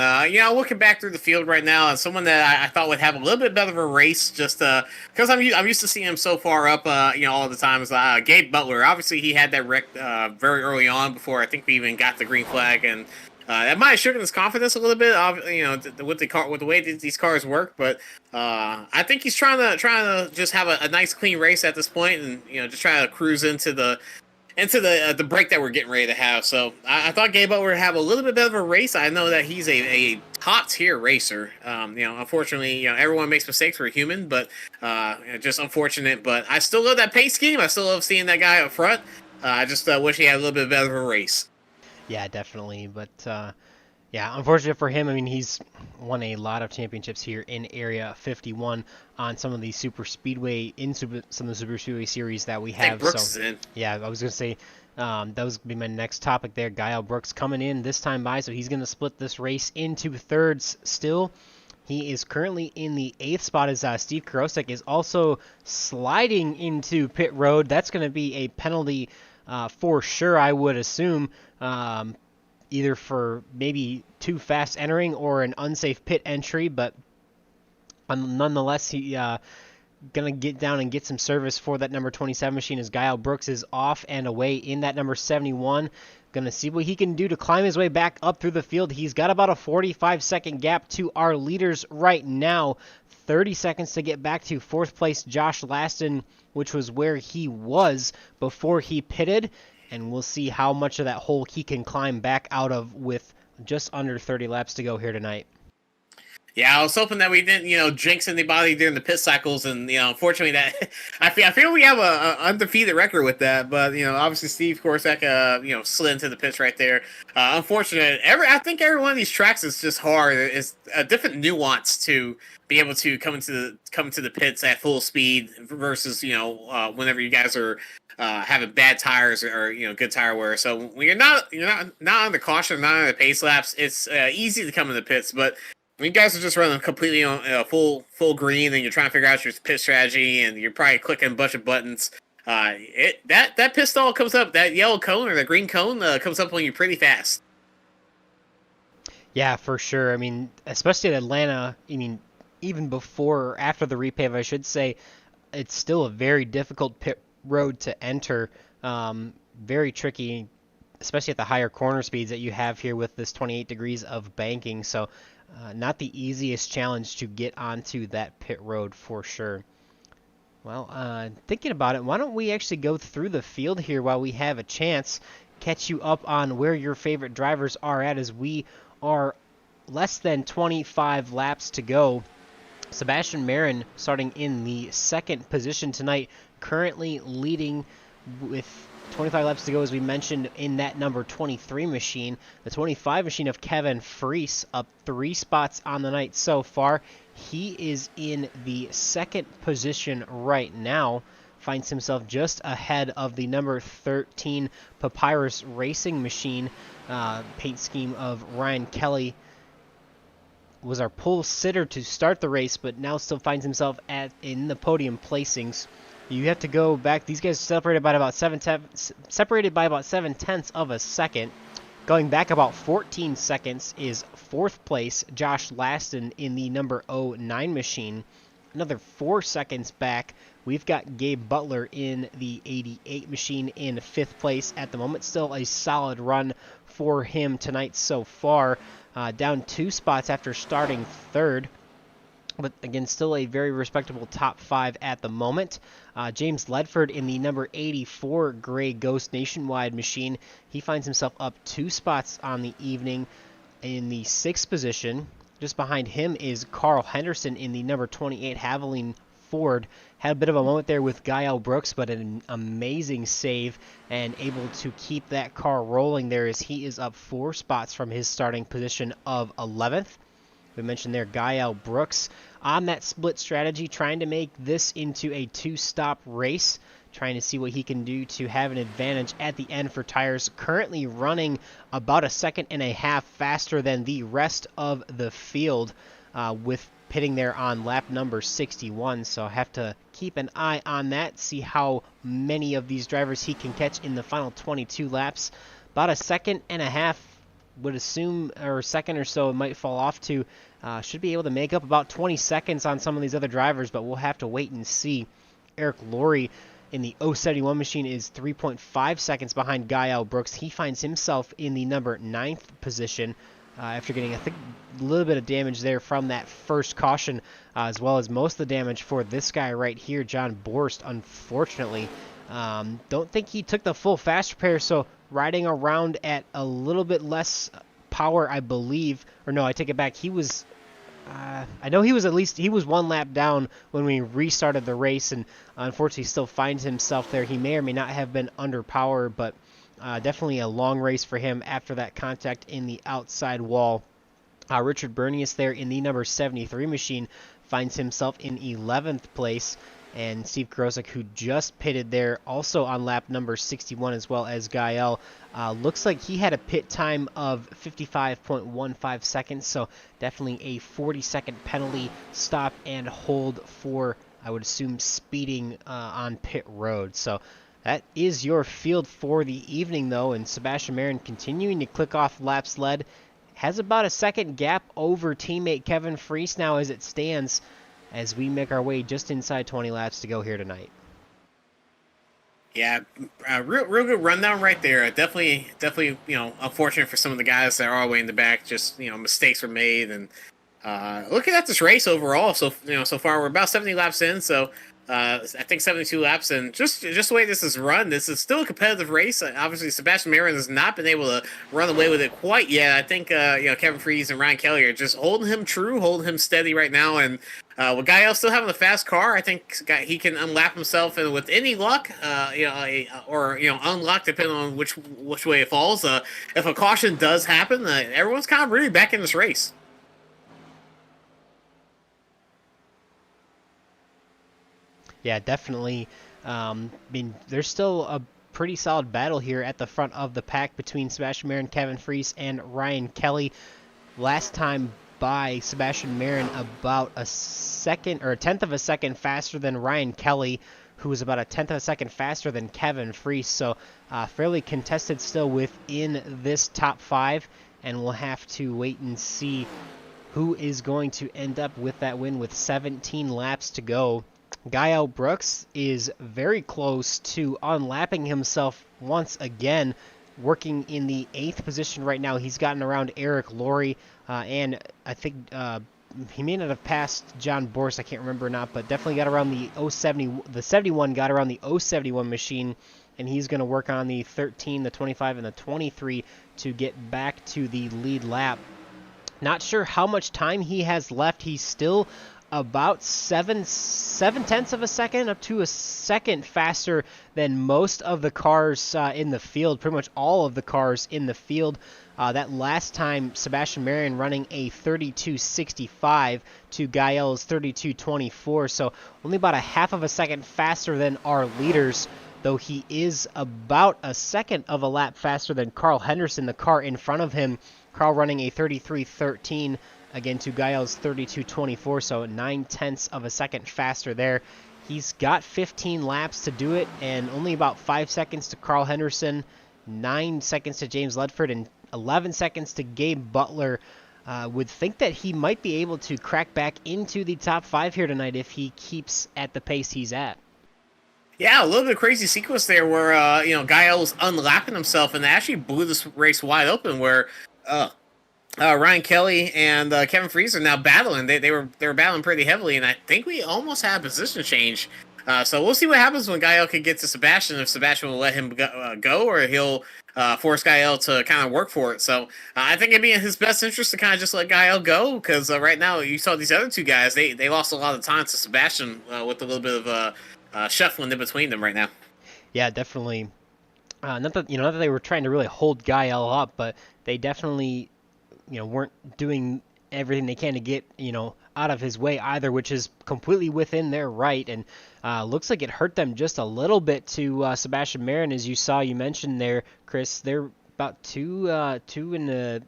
looking back through the field right now, and someone that I thought would have a little bit better of a race, just because I'm used to seeing him so far up, all the time, is Gabe Butler. Obviously, he had that wreck very early on before I think we even got the green flag, and that might have shaken his confidence a little bit, with the way these cars work. But I think he's trying to just have a nice clean race at this point, and just try to cruise into the break that we're getting ready to have. So I thought Gabe Butler would have a little bit better of a race. I know that he's a top tier racer. Unfortunately, everyone makes mistakes. We're human, but just unfortunate. But I still love that pace scheme. I still love seeing that guy up front. I just wish he had a little bit better of a race. Yeah, definitely. But yeah, unfortunate for him. I mean, he's won a lot of championships here in Area 51 on some of the some of the Super Speedway series that we have. I think Brooks is in. Yeah, I was gonna say that was gonna be my next topic there. Guile Brooks coming in this time by, so he's gonna split this race into thirds. Still, he is currently in the 8th spot as Steve Karosek is also sliding into pit road. That's gonna be a penalty for sure, I would assume. Either for maybe too fast entering or an unsafe pit entry, but nonetheless, he gonna get down and get some service for that number 27 machine as Guile Brooks is off and away in that number 71. Gonna see what he can do to climb his way back up through the field. He's got about a 45-second gap to our leaders right now. 30 seconds to get back to 4th place Josh Laston, which was where he was before he pitted. And we'll see how much of that hole he can climb back out of with just under 30 laps to go here tonight. Yeah, I was hoping that we didn't, jinx anybody during the pit cycles, and unfortunately, that I feel we have a undefeated record with that. But obviously, Steve Korsak, slid into the pits right there. Unfortunate. I think every one of these tracks is just hard. It's a different nuance to be able to come into the pits at full speed versus whenever you guys are having bad tires or good tire wear. So when you're not on the caution, not on the pace laps, it's easy to come in the pits, but when you guys are just running completely on full green and you're trying to figure out your pit strategy and you're probably clicking a bunch of buttons, that pit stall comes up, that yellow cone or the green cone comes up on you pretty fast. Yeah, for sure. I mean, especially at Atlanta, even before or after the repave, I should say, it's still a very difficult pit road to enter. Very tricky, especially at the higher corner speeds that you have here with this 28 degrees of banking. So not the easiest challenge to get onto that pit road for sure. Well, thinking about it, why don't we actually go through the field here while we have a chance, catch you up on where your favorite drivers are at, as we are less than 25 laps to go. Sebastian Marin starting in the 2nd position tonight, currently leading with 25 laps to go, as we mentioned, in that number 23 machine. The 25 machine of Kevin Freese up 3 spots on the night so far. He is in the 2nd position right now, finds himself just ahead of the number 13 Papyrus Racing machine. Paint scheme of Ryan Kelly was our pole sitter to start the race, but now still finds himself in the podium placings. You have to go back. These guys separated by about 7/10 of a second. Going back about 14 seconds is 4th place Josh Laston in the number 09 machine. Another 4 seconds back, we've got Gabe Butler in the 88 machine in 5th place at the moment. Still a solid run for him tonight so far. Down 2 spots after starting 3rd. But again, still a very respectable top 5 at the moment. James Ledford in the number 84 Gray Ghost Nationwide machine. He finds himself up 2 spots on the evening in the 6th position. Just behind him is Carl Henderson in the number 28 Haviland Ford. Had a bit of a moment there with Gael Brooks, but an amazing save and able to keep that car rolling there as he is up 4 spots from his starting position of 11th. We mentioned there Gael Brooks on that split strategy, trying to make this into a 2-stop race, trying to see what he can do to have an advantage at the end for tires. Currently running about a second and a half faster than the rest of the field, with pitting there on lap number 61. So I have to keep an eye on that, see how many of these drivers he can catch in the final 22 laps. About a second and a half, would assume, or a second or so it might fall off to. Should be able to make up about 20 seconds on some of these other drivers, but we'll have to wait and see. Eric Laurie in the 071 machine is 3.5 seconds behind Gael Brooks. He finds himself in the number 9th position after getting, I think, a little bit of damage there from that first caution, as well as most of the damage for this guy right here, John Borst, unfortunately. Don't think he took the full fast repair, so riding around at a little bit less power, I believe. Or no, I take it back. He was... I know he was 1 lap down when we restarted the race, and unfortunately still finds himself there. He may or may not have been under power, but definitely a long race for him after that contact in the outside wall. Richard Bernius there in the number 73 machine finds himself in 11th place. And Steve Karosik, who just pitted there, also on lap number 61, as well as Gael. Looks like he had a pit time of 55.15 seconds, so definitely a 40-second penalty, stop and hold for, I would assume, speeding on pit road. So that is your field for the evening, though, and Sebastian Marin continuing to click off laps led. Has about a second gap over teammate Kevin Freese now as it stands, as we make our way just inside 20 laps to go here tonight. Yeah, real good rundown right there. Definitely, unfortunate for some of the guys that are all the way in the back. Just, mistakes were made. And looking at this race overall, so far we're about 70 laps in. So I think 72 laps, and just the way this is run, this is still a competitive race. Obviously, Sebastian Marin has not been able to run away with it quite yet. I think Kevin Freese and Ryan Kelly are just holding him true, holding him steady right now. And with Gael still having a fast car, I think he can unlap himself, and with any luck, or unlock depending on which way it falls. If a caution does happen, everyone's kind of really back in this race. Yeah, definitely. There's still a pretty solid battle here at the front of the pack between Sebastian Marin, Kevin Freese, and Ryan Kelly. Last time by, Sebastian Marin about a second or a tenth of a second faster than Ryan Kelly, who was about a tenth of a second faster than Kevin Freese. So fairly contested still within this top 5, and we'll have to wait and see who is going to end up with that win with 17 laps to go. Gael Brooks is very close to unlapping himself once again, working in the 8th position right now. He's gotten around Eric Laurie, and I think he may not have passed John Borst, I can't remember or not, but definitely got around the 71 got around the 071 machine, and he's going to work on the 13, the 25, and the 23 to get back to the lead lap. Not sure how much time he has left. He's still about 7/10 of a second, up to a second faster than most of the cars in the field, pretty much all of the cars in the field. That last time, Sebastian Marin running a 32.65 to Gael's 32.24, so only about a half of a second faster than our leaders, though he is about a second of a lap faster than Carl Henderson, the car in front of him. Carl running a 33.13 again to Gael's 32.24, so 9/10 of a second faster there. He's got 15 laps to do it, and only about 5 seconds to Carl Henderson, 9 seconds to James Ledford, and 11 seconds to Gabe Butler. Would think that he might be able to crack back into the top 5 here tonight if he keeps at the pace he's at. Yeah, a little bit of crazy sequence there where Gael was unlapping himself, and they actually blew this race wide open where Ryan Kelly and Kevin Freese are now battling. They were battling pretty heavily, and I think we almost had a position change So we'll see what happens when Gael can get to Sebastian. If Sebastian will let him go or he'll force Gael to kind of work for it. So I think it'd be in his best interest to kind of just let Gael go because right now you saw these other two guys. They lost a lot of time to Sebastian with a little bit of shuffling in between them right now. Yeah, definitely. Not that they were trying to really hold Gael up, but they definitely weren't doing everything they can to get out of his way either, which is completely within their right. And looks like it hurt them just a little bit to Sebastian Marin, as you mentioned there, Chris. They're about two in the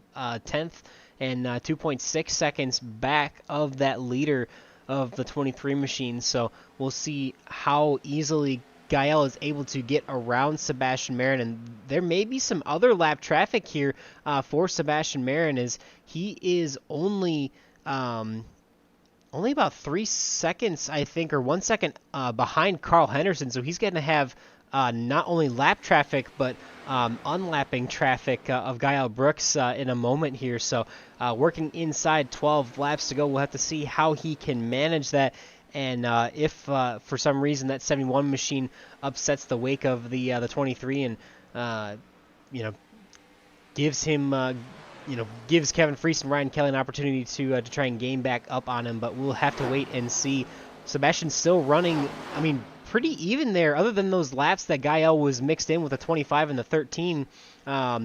tenth and 2.6 seconds back of that leader of the 23 machine. So we'll see how easily Gael is able to get around Sebastian Marin, and there may be some other lap traffic here for Sebastian Marin, as he is only about 3 seconds, I think, or 1 second behind Carl Henderson. So he's going to have not only lap traffic, but unlapping traffic of Gael Brooks in a moment here. So working inside 12 laps to go, we'll have to see how he can manage that. And if for some reason that 71 machine upsets the wake of the 23 and gives him gives Kevin Freese and Ryan Kelly an opportunity to try and gain back up on him, but we'll have to wait and see. Sebastian's still running, pretty even there, other than those laps that Gael was mixed in with the 25 and the 13.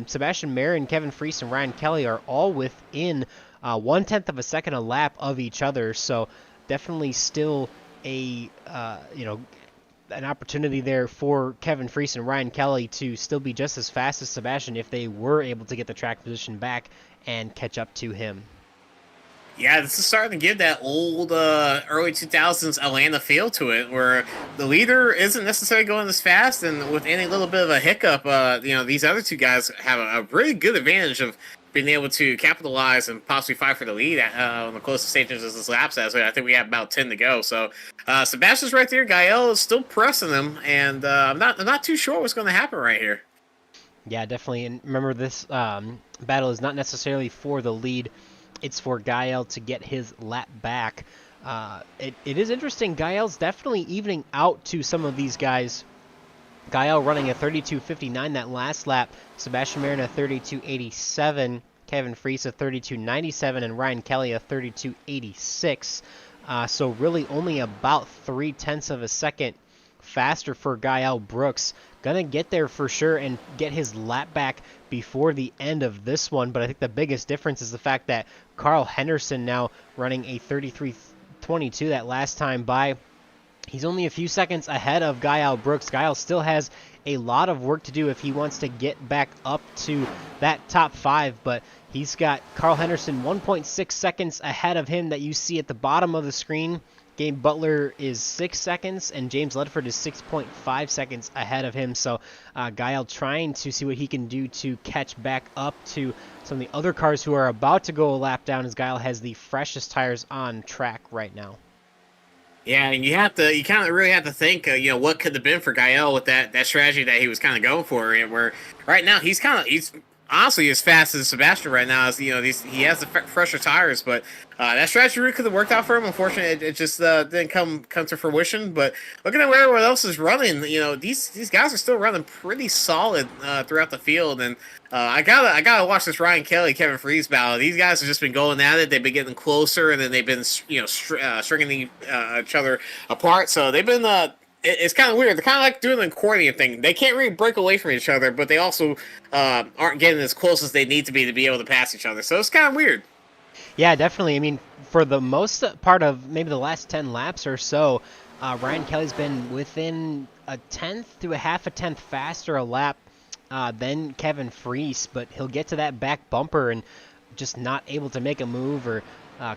Sebastian Marin, Kevin Freese, and Ryan Kelly are all within 1/10 of a second a lap of each other, so definitely still an opportunity there for Kevin Freese and Ryan Kelly to still be just as fast as Sebastian if they were able to get the track position back and catch up to him. Yeah, this is starting to give that old early 2000s Atlanta feel to it, where the leader isn't necessarily going as fast, and with any little bit of a hiccup, these other two guys have a really good advantage of being able to capitalize and possibly fight for the lead on the closest stages as this lap says. I think we have about 10 to go. So Sebastian's right there. Gael is still pressing him, and I'm not too sure what's going to happen right here. Yeah, definitely. And remember, this battle is not necessarily for the lead. It's for Gael to get his lap back. It is interesting. Gael's definitely evening out to some of these guys. Gael running a 32.59 that last lap. Sebastian Marin a 32.87. Kevin Freese a 32.97. And Ryan Kelly a 32.86. So really only about 0.3 of a second faster for Gael Brooks. Gonna get there for sure and get his lap back before the end of this one. But I think the biggest difference is the fact that Carl Henderson now running a 33.22 that last time by. He's only a few seconds ahead of Gael Brooks. Gael still has a lot of work to do if he wants to get back up to that top 5, but he's got Carl Henderson 1.6 seconds ahead of him that you see at the bottom of the screen. Gabe Butler is 6 seconds, and James Ledford is 6.5 seconds ahead of him. So Gael trying to see what he can do to catch back up to some of the other cars who are about to go a lap down, as Gael has the freshest tires on track right now. Yeah, and you kind of really have to think, what could have been for Gael with that strategy that he was kind of going for, and where right now he's honestly as fast as Sebastian right now. As he has the fresher tires, but that strategy really could have worked out for him. Unfortunately, it just didn't come to fruition. But looking at where everyone else is running, these guys are still running pretty solid throughout the field, and I gotta watch this Ryan Kelly Kevin Freese battle. These guys have just been going at it. They've been getting closer, and then they've been stringing each other apart. So they've been. It's kind of weird. They're kind of like doing the accordion thing. They can't really break away from each other, but they also aren't getting as close as they need to be able to pass each other. So it's kind of weird. Yeah, definitely. For the most part of maybe the last 10 laps or so, Ryan Kelly's been within a tenth to a half a tenth faster a lap than Kevin Freese, but he'll get to that back bumper and just not able to make a move, or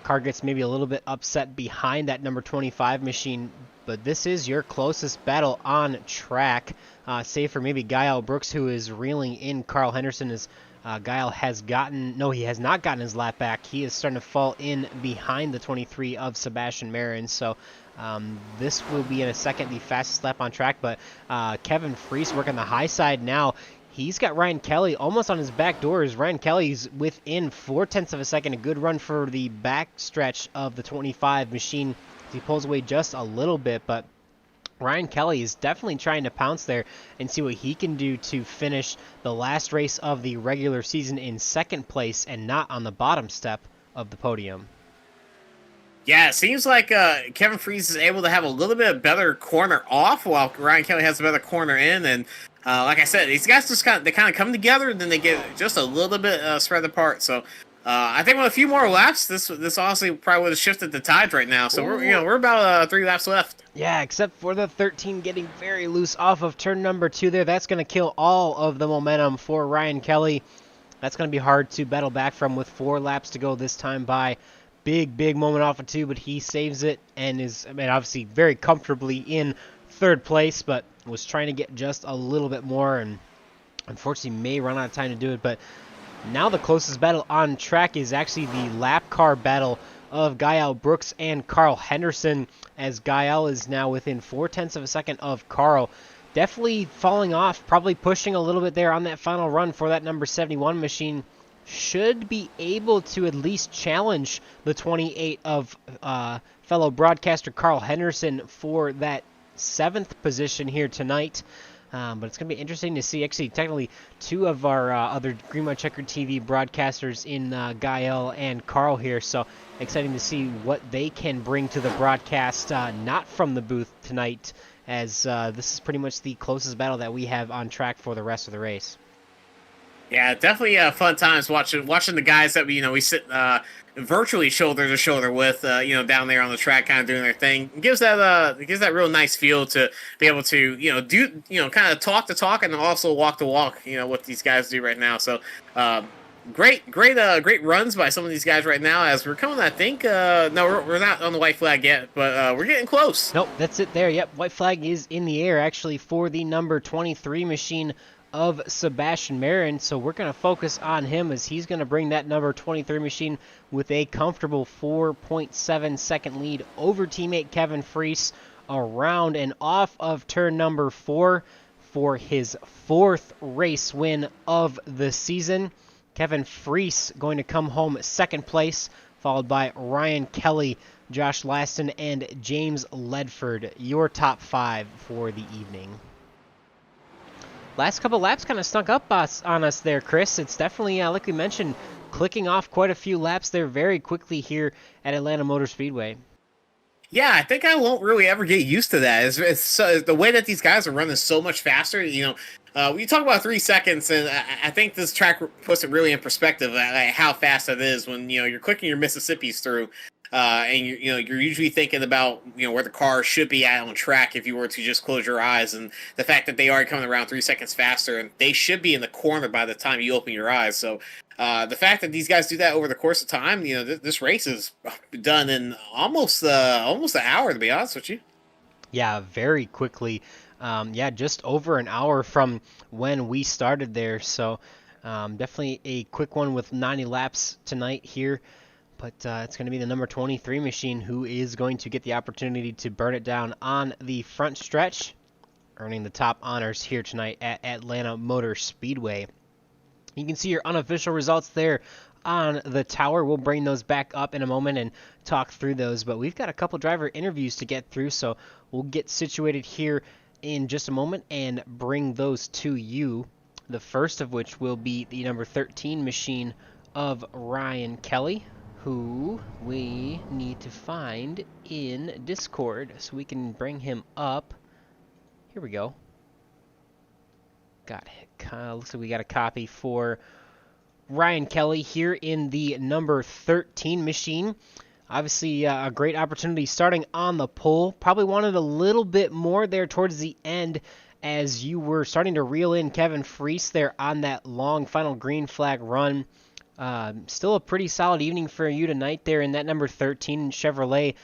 car gets maybe a little bit upset behind that number 25 machine. But this is your closest battle on track, save for maybe Gael Brooks, who is reeling in Carl Henderson, as Gael has he has not gotten his lap back. He is starting to fall in behind the 23 of Sebastian Marin. So this will be in a second the fastest lap on track. But Kevin Freese working the high side now. He's got Ryan Kelly almost on his back doors. Ryan Kelly's within 0.4 of a second. A good run for the back stretch of the 25 machine. He pulls away just a little bit, but Ryan Kelly is definitely trying to pounce there and see what he can do to finish the last race of the regular season in second place and not on the bottom step of the podium. Yeah, it seems like Kevin Freese is able to have a little bit better corner off, while Ryan Kelly has a better corner in. And like I said, these guys just kind of come together, and then they get just a little bit spread apart. So I think with a few more laps, this honestly probably would have shifted the tides right now. So we're about 3 laps left. Yeah, except for the 13 getting very loose off of turn number 2 there. That's going to kill all of the momentum for Ryan Kelly. That's going to be hard to battle back from with 4 laps to go this time by. Big moment off of 2, but he saves it and is, obviously very comfortably in third place, but was trying to get just a little bit more and unfortunately may run out of time to do it. But now the closest battle on track is actually the lap car battle of Gael Brooks and Carl Henderson, as Gael is now within 0.4 of a second of Carl. Definitely falling off, probably pushing a little bit there on that final run for that number 71 machine. Should be able to at least challenge the 28 of fellow broadcaster Carl Henderson for that 7th position here tonight. But it's going to be interesting to see, actually, technically, 2 of our other Green Mud Checker TV broadcasters in Gael and Carl here. So exciting to see what they can bring to the broadcast, not from the booth tonight, as this is pretty much the closest battle that we have on track for the rest of the race. Yeah, definitely fun times watching the guys that we sit virtually shoulder to shoulder with down there on the track, kind of doing their thing. It gives that real nice feel to be able to do kind of talk the talk and also walk the walk. What these guys do right now. So great runs by some of these guys right now. As we're coming, I think no, we're not on the white flag yet, but we're getting close. Nope, that's it there. Yep, white flag is in the air actually for the number 23 machine of Sebastian Marin, so we're going to focus on him as he's going to bring that number 23 machine with a comfortable 4.7 second lead over teammate Kevin Freese around and off of turn number 4 for his 4th race win of the season. Kevin Freese going to come home second place, followed by Ryan Kelly, Josh Laston, and James Ledford, your top 5 for the evening. Last couple laps kind of snuck up on us there, Chris. It's definitely, like we mentioned, clicking off quite a few laps there very quickly here at Atlanta Motor Speedway. Yeah, I think I won't really ever get used to that. It's the way that these guys are running so much faster. When you talk about 3 seconds, and I think this track puts it really in perspective, like how fast it is when you're clicking your Mississippis through. And you're usually thinking about where the car should be at on track if you were to just close your eyes, and the fact that they are coming around 3 seconds faster, and they should be in the corner by the time you open your eyes. So the fact that these guys do that over the course of time, this race is done in almost an hour, to be honest with you. Yeah, very quickly. Just over an hour from when we started there. So definitely a quick one with 90 laps tonight here. But it's going to be the number 23 machine who is going to get the opportunity to burn it down on the front stretch, earning the top honors here tonight at Atlanta Motor Speedway. You can see your unofficial results there on the tower. We'll bring those back up in a moment and talk through those. But we've got a couple driver interviews to get through, so we'll get situated here in just a moment and bring those to you. The first of which will be the number 13 machine of Ryan Kelly, who we need to find in Discord so we can bring him up. Here we go. Looks like we got a copy for Ryan Kelly here in the number 13 machine. Obviously, a great opportunity starting on the pole. Probably wanted a little bit more there towards the end as you were starting to reel in Kevin Freese there on that long final green flag run. Still a pretty solid evening for you tonight there in that number 13 Chevrolet.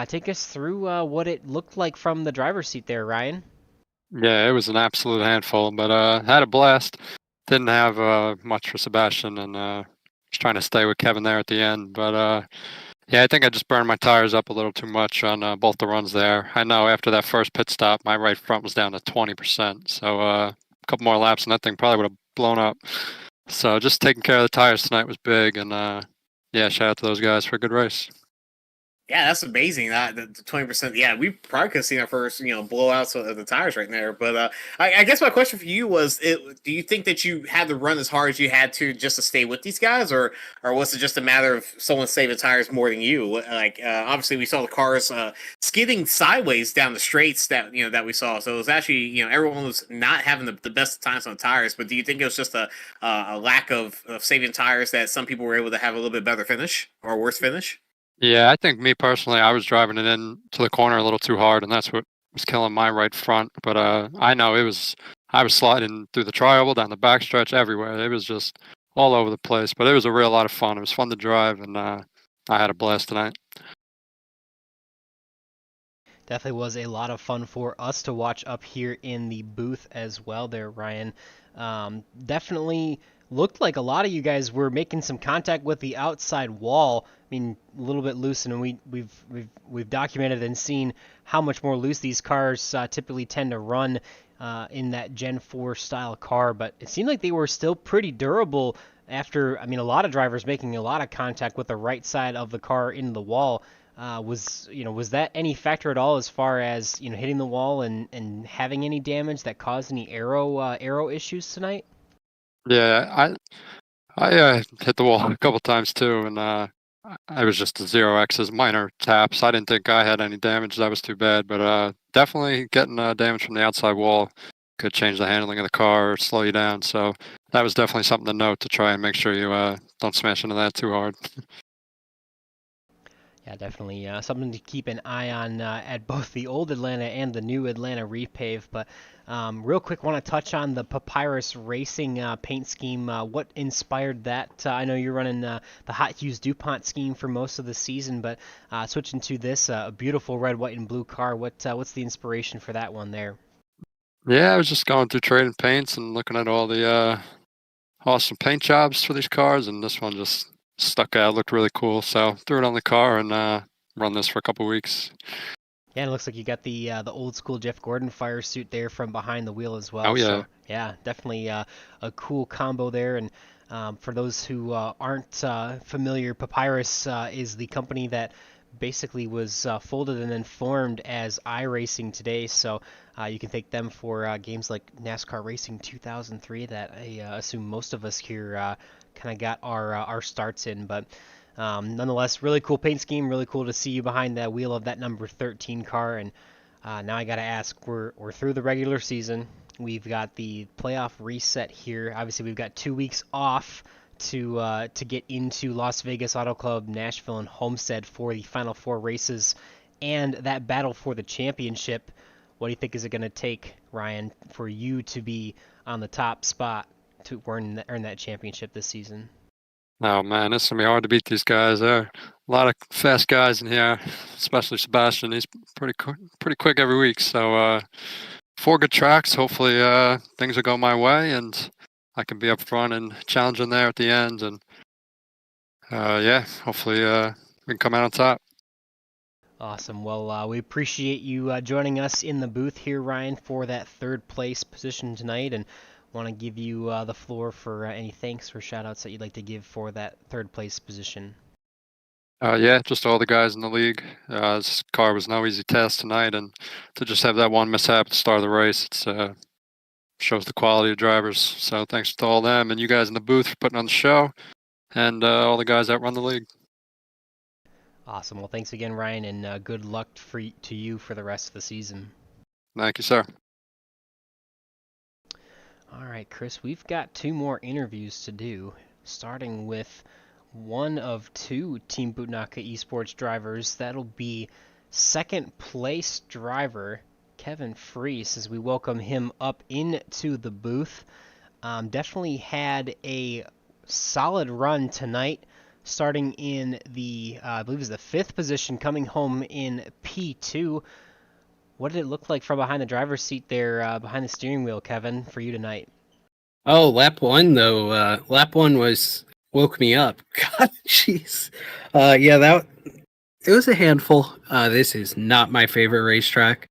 Take us through what it looked like from the driver's seat there, Ryan. Yeah, it was an absolute handful, but had a blast. Didn't have much for Sebastian, and was trying to stay with Kevin there at the end. But yeah, I think I just burned my tires up a little too much on both the runs there. I know after that first pit stop, my right front was down to 20%. So a couple more laps, and that thing probably would have blown up. So just taking care of the tires tonight was big, and yeah, shout out to those guys for a good race. Yeah, that's amazing. The 20%. Yeah, we probably could have seen our first, blowouts of the tires right there. But I guess my question for you was: do you think that you had to run as hard as you had to just to stay with these guys, or was it just a matter of someone saving tires more than you? Like, obviously, we saw the cars skidding sideways down the straights that we saw. So it was actually, everyone was not having the best times on the tires. But do you think it was just a lack of saving tires that some people were able to have a little bit better finish or worse finish? Yeah, I think me personally, I was driving it in to the corner a little too hard, and that's what was killing my right front. But I know I was sliding through the tri-oval, down the backstretch, everywhere. It was just all over the place. But it was a real lot of fun. It was fun to drive, and I had a blast tonight. Definitely was a lot of fun for us to watch up here in the booth as well there, Ryan. Definitely looked like a lot of you guys were making some contact with the outside wall. I mean, a little bit loose, and we've documented and seen how much more loose these cars typically tend to run in that Gen 4 style car, but it seemed like they were still pretty durable after, I mean, a lot of drivers making a lot of contact with the right side of the car into the wall. Was that any factor at all as far as hitting the wall and having any damage that caused any aero issues tonight? Yeah, I hit the wall a couple times too, and I was just a zero X's minor taps. I didn't think I had any damage. That was too bad, but definitely getting damage from the outside wall could change the handling of the car or slow you down. So that was definitely something to note to try and make sure you don't smash into that too hard. Yeah, definitely something to keep an eye on at both the old Atlanta and the new Atlanta repave. But real quick, want to touch on the Papyrus Racing paint scheme. What inspired that? I know you're running the Hot Hues DuPont scheme for most of the season, but switching to this, a beautiful red, white, and blue car. What's the inspiration for that one there? Yeah, I was just going through trading paints and looking at all the awesome paint jobs for these cars, and this one just stuck out. Looked really cool, so threw it on the car and run this for a couple weeks. Yeah, it looks like you got the old school Jeff Gordon fire suit there from behind the wheel as well. Oh yeah. So yeah, definitely a cool combo there. And for those who aren't familiar, Papyrus is the company that basically was folded and then formed as iRacing today. So you can thank them for games like NASCAR Racing 2003 that I assume most of us here kind of got our starts in. But nonetheless, really cool paint scheme. Really cool to see you behind the wheel of that number 13 car. And now I got to ask, we're through the regular season. We've got the playoff reset here. Obviously, we've got 2 weeks off to get into Las Vegas Auto Club, Nashville, and Homestead for the final 4 races and that battle for the championship. What do you think is it going to take, Ryan, for you to be on the top spot to earn that championship this season? Oh man, it's gonna be hard to beat these guys. There are a lot of fast guys in here, especially Sebastian. He's pretty quick every week. So 4 good tracks. Hopefully things will go my way, and I can be up front and challenging there at the end. And yeah, hopefully we can come out on top. Awesome. Well, we appreciate you joining us in the booth here, Ryan, for that 3rd place position tonight, and want to give you the floor for any thanks or shout-outs that you'd like to give for that 3rd place position. Yeah, just all the guys in the league. This car was no easy task tonight, and to just have that one mishap at the start of the race, it shows the quality of drivers. So thanks to all them and you guys in the booth for putting on the show, and all the guys that run the league. Awesome. Well, thanks again, Ryan, and good luck to you for the rest of the season. Thank you, sir. All right, Chris, we've got 2 more interviews to do, starting with one of 2 Team Butnaka Esports drivers. That'll be 2nd place driver Kevin Freese as we welcome him up into the booth. Definitely had a solid run tonight, starting in the, I believe it was the 5th position, coming home in P2. What did it look like from behind the driver's seat there, behind the steering wheel, Kevin, for you tonight? Oh, lap 1 though. Lap 1 woke me up. God, jeez. Yeah, it was a handful. This is not my favorite racetrack.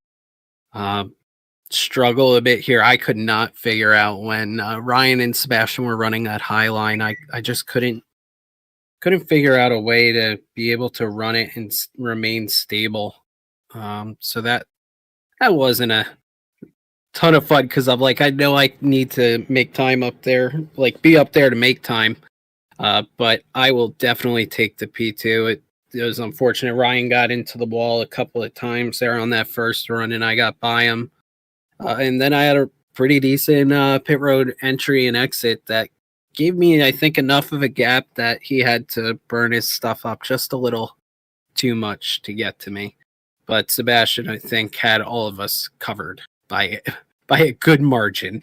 Struggle a bit here. I could not figure out when Ryan and Sebastian were running that high line. I just couldn't couldn't figure out a way to be able to run it and remain stable. So that wasn't a ton of fun because I'm like, I know I need to make time up there, like be up there to make time. But I will definitely take the P2. It was unfortunate. Ryan got into the wall a couple of times there on that first run, and I got by him. And then I had a pretty decent pit road entry and exit that gave me, I think, enough of a gap that he had to burn his stuff up just a little too much to get to me. But Sebastian, I think, had all of us covered by a good margin.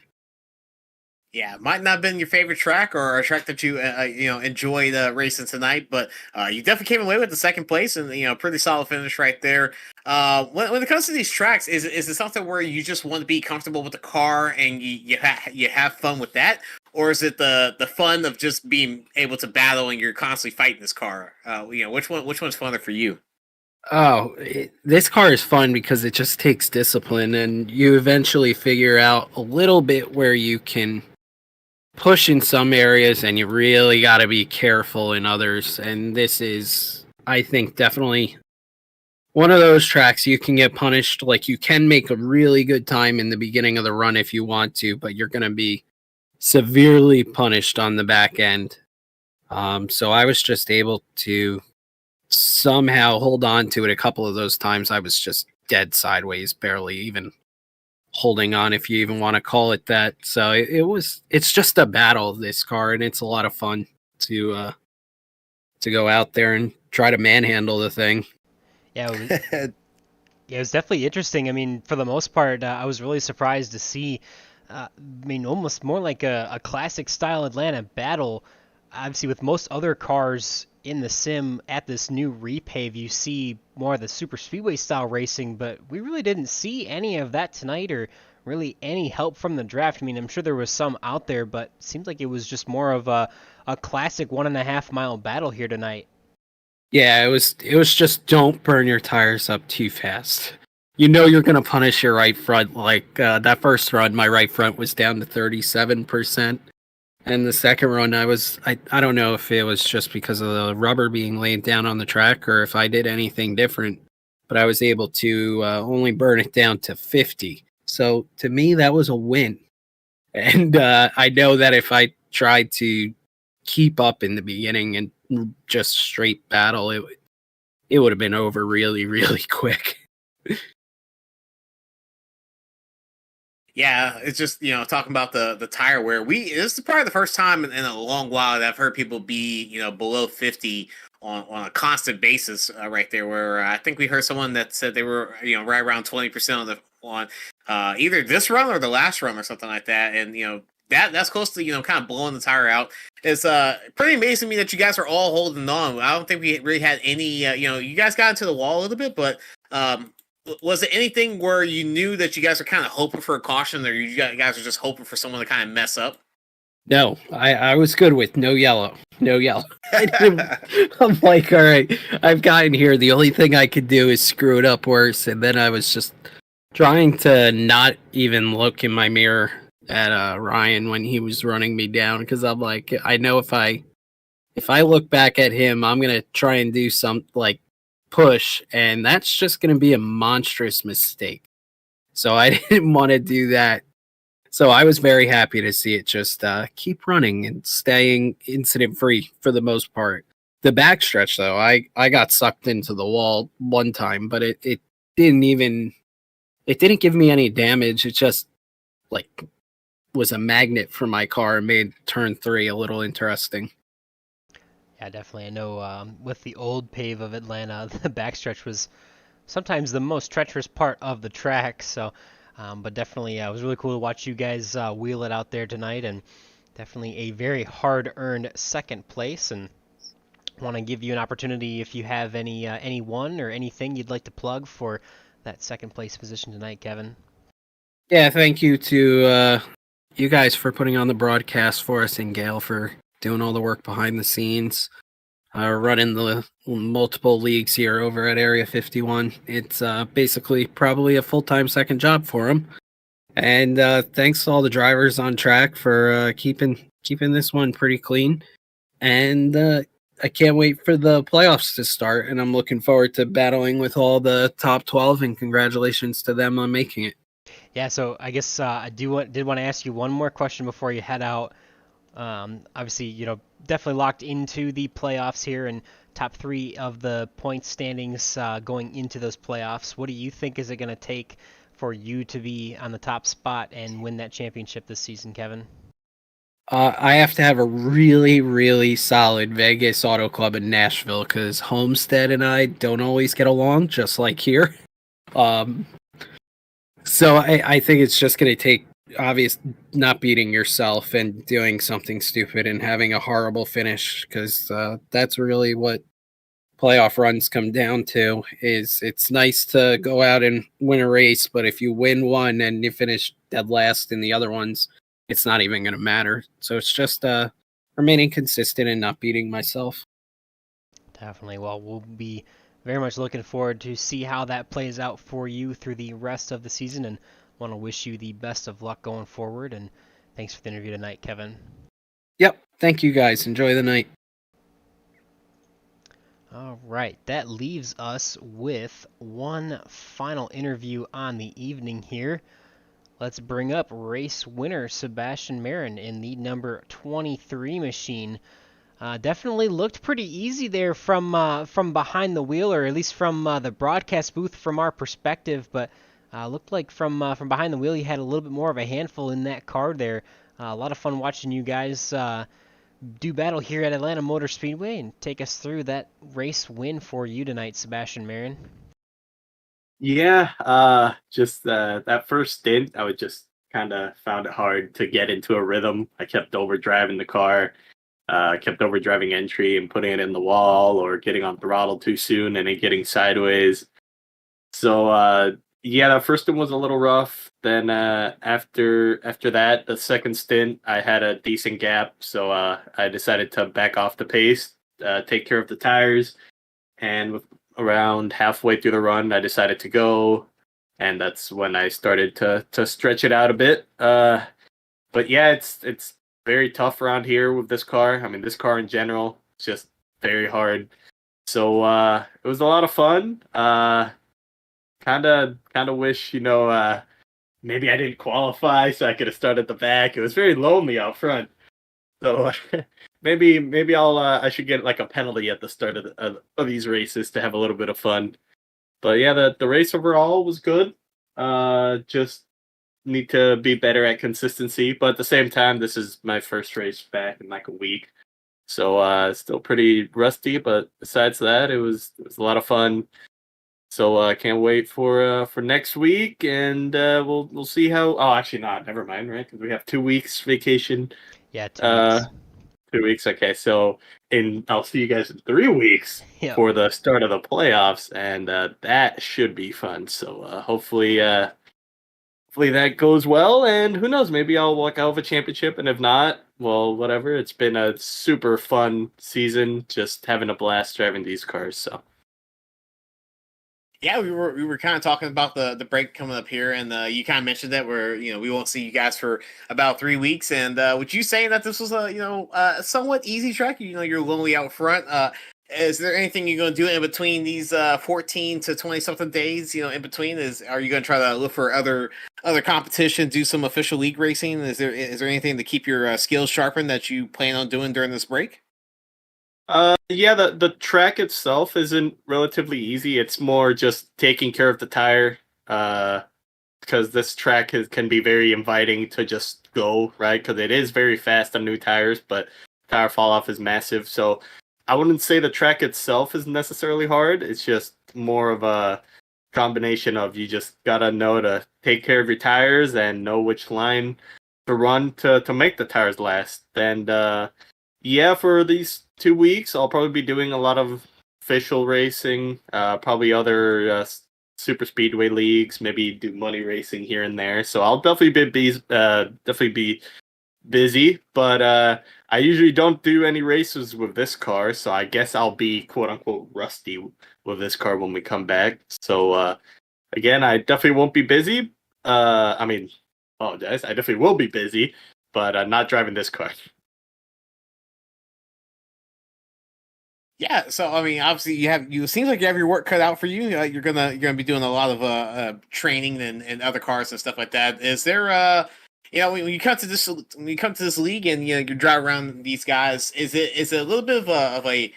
Yeah, might not have been your favorite track or a track that you enjoyed racing tonight, but you definitely came away with the second place and pretty solid finish right there. When it comes to these tracks, is it something where you just want to be comfortable with the car and you have fun with that, or is it the fun of just being able to battle and you're constantly fighting this car? Which one's funner for you? Oh, this car is fun because it just takes discipline, and you eventually figure out a little bit where you can push in some areas and you really got to be careful in others. And this is, I think, definitely one of those tracks you can get punished. Like, you can make a really good time in the beginning of the run if you want to, but you're going to be severely punished on the back end. So I was just able to somehow hold on to it a couple of those times. I was just dead sideways, barely even holding on, if you even want to call it that. So it's just a battle, this car, and it's a lot of fun to go out there and try to manhandle the thing. Yeah, it was definitely interesting. I mean, for the most part, I was really surprised to see, almost more like a classic style Atlanta battle. Obviously, with most other cars in the sim at this new repave, you see more of the super speedway style racing, but we really didn't see any of that tonight, or really any help from the draft. I mean, I'm sure there was some out there, but it seems like it was just more of a classic 1.5 mile battle here tonight. Yeah, it was just don't burn your tires up too fast. You know you're going to punish your right front. Like that first run, my right front was down to 37%. And the second run, I don't know if it was just because of the rubber being laid down on the track or if I did anything different, but I was able to only burn it down to 50. So to me, that was a win. And I know that if I tried to keep up in the beginning and just straight battle, it would have been over really, really quick. Yeah, it's just, talking about the tire wear. This is probably the first time in a long while that I've heard people be, below 50 on a constant basis right there, where I think we heard someone that said they were, right around 20% on either this run or the last run or something like that. And, that's close to, kind of blowing the tire out. It's pretty amazing to me that you guys are all holding on. I don't think we really had any, you guys got into the wall a little bit, but was it anything where you knew that you guys are kind of hoping for a caution, or you guys are just hoping for someone to kind of mess up? No, I was good with no yellow. No yellow. I'm like, all right, I've gotten here. The only thing I could do is screw it up worse. And then I was just trying to not even look in my mirror at Ryan when he was running me down, because I'm like, I know if I look back at him, I'm going to try and do some like push, and that's just going to be a monstrous mistake. So I didn't want to do that. So I was very happy to see it just keep running and staying incident free for the most part. The backstretch, though, I got sucked into the wall one time, but it didn't give me any damage. It just like was a magnet for my car and made turn 3 a little interesting. Yeah, definitely. I know with the old pave of Atlanta, the backstretch was sometimes the most treacherous part of the track. So, but definitely, it was really cool to watch you guys wheel it out there tonight, and definitely a very hard-earned second place. And want to give you an opportunity if you have anyone or anything you'd like to plug for that second place position tonight, Kevin. Yeah, thank you to you guys for putting on the broadcast for us, and Gail for doing all the work behind the scenes, running the multiple leagues here over at Area 51. It's basically probably a full-time second job for him. And thanks to all the drivers on track for keeping this one pretty clean. And I can't wait for the playoffs to start, and I'm looking forward to battling with all the top 12. And congratulations to them on making it. Yeah, so I guess I did want to ask you one more question before you head out. Obviously, definitely locked into the playoffs here and top three of the point standings going into those playoffs. What do you think is it going to take for you to be on the top spot and win that championship this season, Kevin? I have to have a really, really solid Vegas Auto Club in Nashville because Homestead and I don't always get along, just like here. Um, so I think it's just going to take obvious not beating yourself and doing something stupid and having a horrible finish because that's really what playoff runs come down to. Is it's nice to go out and win a race, but if you win one and you finish dead last in the other ones, it's not even going to matter. So it's just remaining consistent and not beating myself. Definitely. Well, we'll be very much looking forward to see how that plays out for you through the rest of the season, and want to wish you the best of luck going forward. And thanks for the interview tonight, Kevin. Yep. Thank you guys. Enjoy the night. All right, that leaves us with one final interview on the evening here. Let's bring up race winner Sebastian Marin in the number 23 machine. Definitely looked pretty easy there from behind the wheel, or at least from the broadcast booth from our perspective. But looked like from behind the wheel, you had a little bit more of a handful in that car there. A lot of fun watching you guys do battle here at Atlanta Motor Speedway and take us through that race win for you tonight, Sebastian Marin. Yeah, just that first stint, I would just kind of found it hard to get into a rhythm. I kept overdriving the car, kept overdriving entry and putting it in the wall or getting on throttle too soon and then getting sideways. So yeah, that first one was a little rough. Then after that, the second stint, I had a decent gap, so I decided to back off the pace, take care of the tires, and with around halfway through the run, I decided to go, and that's when I started to stretch it out a bit. But yeah, it's very tough around here with this car. I mean, this car in general, it's just very hard. So it was a lot of fun. Kind of wish maybe I didn't qualify so I could have started at the back. It was very lonely out front. So maybe I should get like a penalty at the start of these races to have a little bit of fun. But yeah, the race overall was good. Just need to be better at consistency. But at the same time, this is my first race back in like a week, so still pretty rusty. But besides that, it was a lot of fun. So I can't wait for next week, and we'll see how. Oh, actually, not. Never mind, right? Because we have 2 weeks vacation. Yeah, 2 weeks. 2 weeks. Okay, so I'll see you guys in 3 weeks for the start of the playoffs, and that should be fun. So hopefully that goes well, and who knows? Maybe I'll walk out of a championship, and if not, well, whatever. It's been a super fun season, just having a blast driving these cars. So. Yeah, we were kind of talking about the break coming up here, and you kind of mentioned that we won't see you guys for about 3 weeks. And would you say that this was a somewhat easy track? You're lonely out front. Is there anything you're going to do in between these 14 to 20 something days? In between, are you going to try to look for other competition, do some official league racing? Is there anything to keep your skills sharpened that you plan on doing during this break? Yeah, the track itself isn't relatively easy. It's more just taking care of the tire, because this track can be very inviting to just go, right? Because it is very fast on new tires, but tire fall off is massive. So I wouldn't say the track itself is necessarily hard. It's just more of a combination of you just gotta know to take care of your tires and know which line to run to make the tires last. And yeah, for these 2 weeks, I'll probably be doing a lot of official racing, probably other super speedway leagues, maybe do money racing here and there. So I'll definitely be busy, but I usually don't do any races with this car, so I guess I'll be quote unquote rusty with this car when we come back. So again, I definitely won't be busy. Apologize. I definitely will be busy, but not driving this car. Yeah, so I mean, obviously it seems like you have your work cut out for you. You're gonna be doing a lot of training and other cars and stuff like that. Is there when you come to this league and you drive around these guys, is it a little bit of a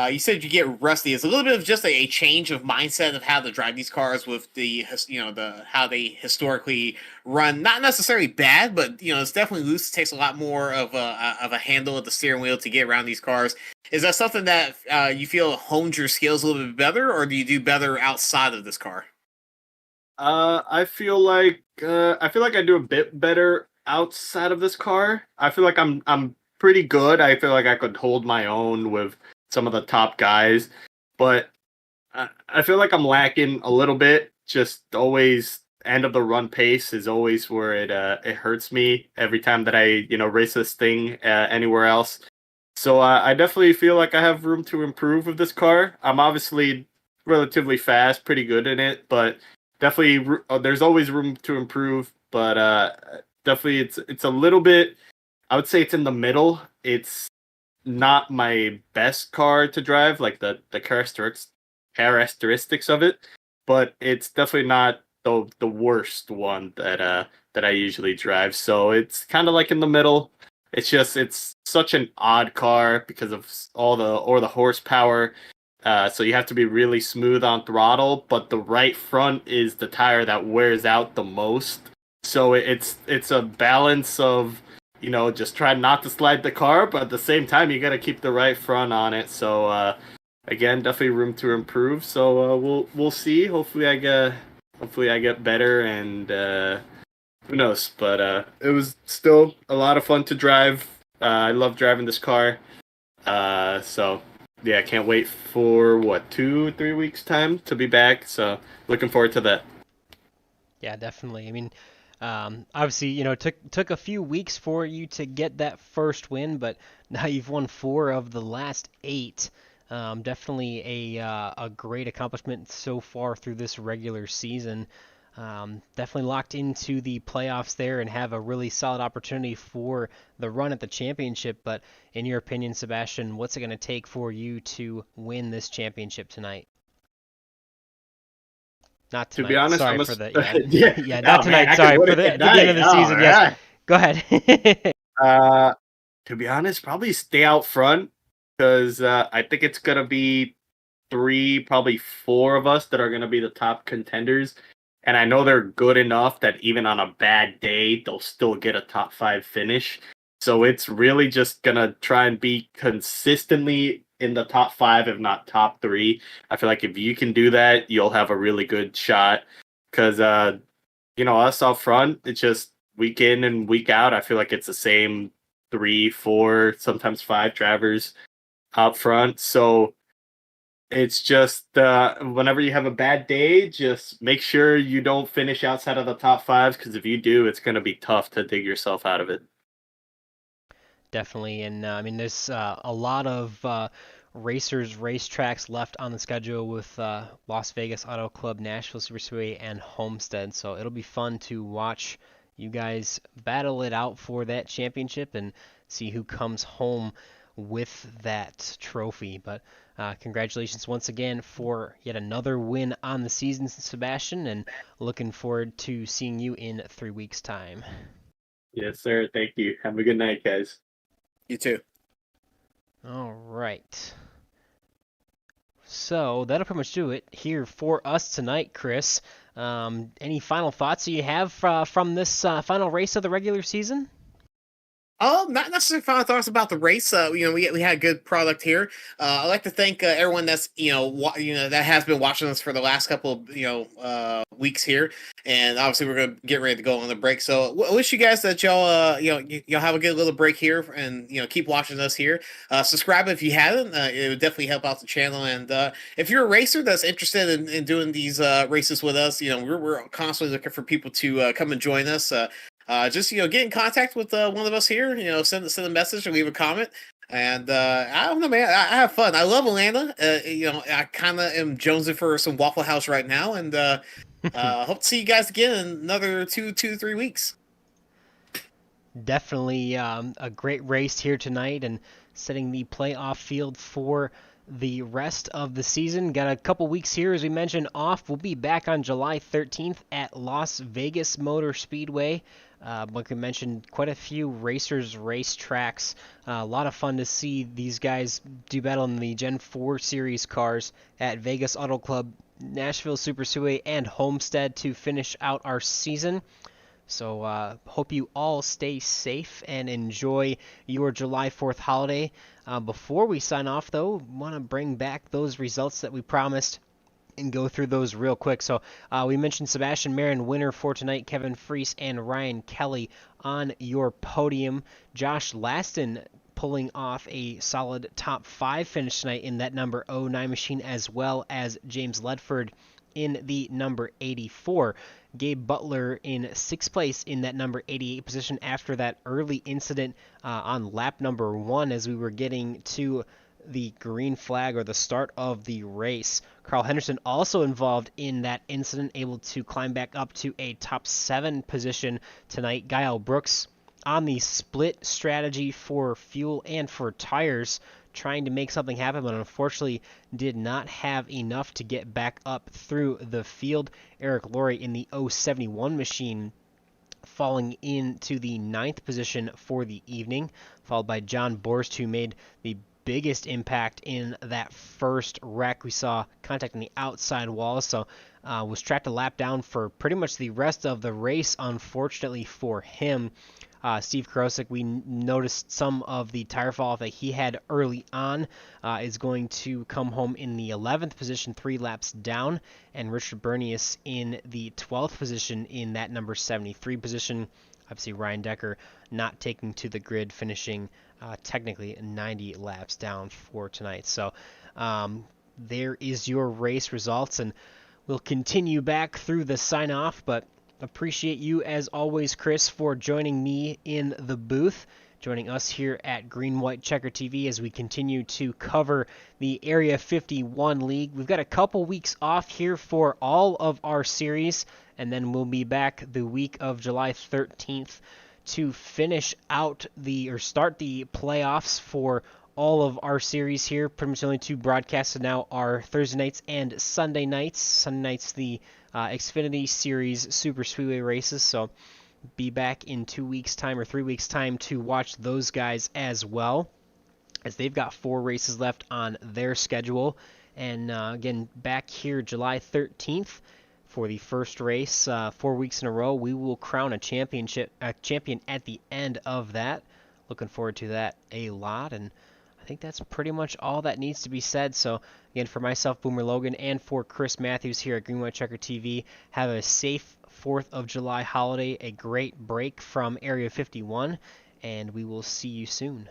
you said you get rusty. It's a little bit of just a change of mindset of how to drive these cars with the how they historically run. Not necessarily bad, but it's definitely loose. It takes a lot more of a handle of the steering wheel to get around these cars. Is that something that you feel honed your skills a little bit better, or do you do better outside of this car? I feel like I do a bit better outside of this car. I feel like I'm pretty good. I feel like I could hold my own with some of the top guys, but I feel like I'm lacking a little bit. Just always end of the run pace is always where it hurts me every time that I race this thing anywhere else. So I definitely feel like I have room to improve with this car. I'm obviously relatively fast, pretty good in it, but definitely there's always room to improve. But definitely it's a little bit. I would say it's in the middle. It's not my best car to drive, like the characteristics of it, but it's definitely not the worst one that I usually drive. So it's kind of like in the middle. It's such an odd car because of all the horsepower. So you have to be really smooth on throttle, but the right front is the tire that wears out the most. So it's a balance of just try not to slide the car, but at the same time you got to keep the right front on it. So again, definitely room to improve. So we'll see. Hopefully I get better, and who knows? But it was still a lot of fun to drive. I love driving this car. So yeah, I can't wait for 2-3 weeks time to be back. So looking forward to that. Yeah, definitely. I mean, obviously, took a few weeks for you to get that first win, but now you've won 4 of the last 8. Definitely a great accomplishment so far through this regular season. Definitely locked into the playoffs there and have a really solid opportunity for the run at the championship. But in your opinion, Sebastian, what's it going to take for you to win this championship tonight? Not tonight. To be honest, sorry I'm for the yeah. not oh, tonight. Man, Sorry for the end of the season. Yes, go ahead. To be honest, probably stay out front because I think it's gonna be 3, probably 4 of us that are gonna be the top contenders. And I know they're good enough that even on a bad day, they'll still get a top 5 finish. So it's really just going to try and be consistently in the top 5, if not top 3. I feel like if you can do that, you'll have a really good shot. Because, us out front, it's just week in and week out. I feel like it's the same 3, 4, sometimes 5 drivers out front. So it's just whenever you have a bad day, just make sure you don't finish outside of the top 5, because if you do, it's going to be tough to dig yourself out of it. Definitely, and I mean, there's a lot of racetracks left on the schedule with Las Vegas Auto Club, Nashville Superspeedway, and Homestead, so it'll be fun to watch you guys battle it out for that championship and see who comes home with that trophy. But congratulations once again for yet another win on the season, Sebastian, and looking forward to seeing you in 3 weeks' time. Yes, sir. Thank you. Have a good night, guys. You too. All right. So that'll pretty much do it here for us tonight, Chris. Any final thoughts that you have from this final race of the regular season? Not necessarily final thoughts about the race. We had a good product here. I'd like to thank everyone that's that has been watching us for the last couple of weeks here, and obviously we're gonna get ready to go on the break. So I wish you guys that y'all y'all have a good little break here, and keep watching us here. Subscribe if you haven't. It would definitely help out the channel. And if you're a racer that's interested in doing these races with us, we're constantly looking for people to come and join us. Just get in contact with one of us here. Send a message or leave a comment. And I don't know, man. I have fun. I love Atlanta. I kind of am jonesing for some Waffle House right now, and hope to see you guys again in another 2-3 weeks. Definitely a great race here tonight, and setting the playoff field for the rest of the season. Got a couple weeks here, as we mentioned, off. We'll be back on July 13th at Las Vegas Motor Speedway. Like we mentioned, quite a few racers, race tracks. A lot of fun to see these guys do battle in the Gen 4 Series cars at Vegas Auto Club, Nashville Super Speedway, and Homestead to finish out our season. So hope you all stay safe and enjoy your July 4th holiday. Before we sign off, though, want to bring back those results that we promised and go through those real quick. So we mentioned Sebastian Marin, winner for tonight, Kevin Freese and Ryan Kelly on your podium. Josh Laston pulling off a solid top 5 finish tonight in that number 09 machine, as well as James Ledford in the number 84. Gabe Butler in 6th place in that number 88 position after that early incident on lap number 1 as we were getting to the green flag or the start of the race. Carl Henderson also involved in that incident, able to climb back up to a top 7 position tonight. Guile Brooks on the split strategy for fuel and for tires, trying to make something happen, but unfortunately did not have enough to get back up through the field. Eric Laurie in the 071 machine falling into the 9th position for the evening, followed by John Borst, who made the biggest impact in that first wreck. We saw contact on the outside wall, so was tracked a lap down for pretty much the rest of the race, unfortunately for him. Steve Karosik, we noticed some of the tire fall off that he had early on, is going to come home in the 11th position, 3 laps down, and Richard Bernius in the 12th position in that number 73 position. Obviously, Ryan Decker not taking to the grid, finishing technically 90 laps down for tonight. So there is your race results, and we'll continue back through the sign-off, but appreciate you, as always, Chris, for joining me in the booth, joining us here at Green White Checker TV as we continue to cover the Area 51 League. We've got a couple weeks off here for all of our series, and then we'll be back the week of July 13th to finish out start the playoffs for all of our series here. Pretty much the only 2 broadcasts now are Thursday nights and Sunday nights. Sunday nights, the Xfinity Series Super Speedway races, so be back in 2 weeks' time or 3 weeks' time to watch those guys as well, as they've got 4 races left on their schedule. And again, back here July 13th for the first race, 4 weeks in a row. We will crown a champion at the end of that. Looking forward to that a lot, and I think that's pretty much all that needs to be said. So again, for myself, Boomer Logan, and for Chris Matthews here at Green White Checker TV, have a safe 4th of July holiday, a great break from Area 51, and we will see you soon.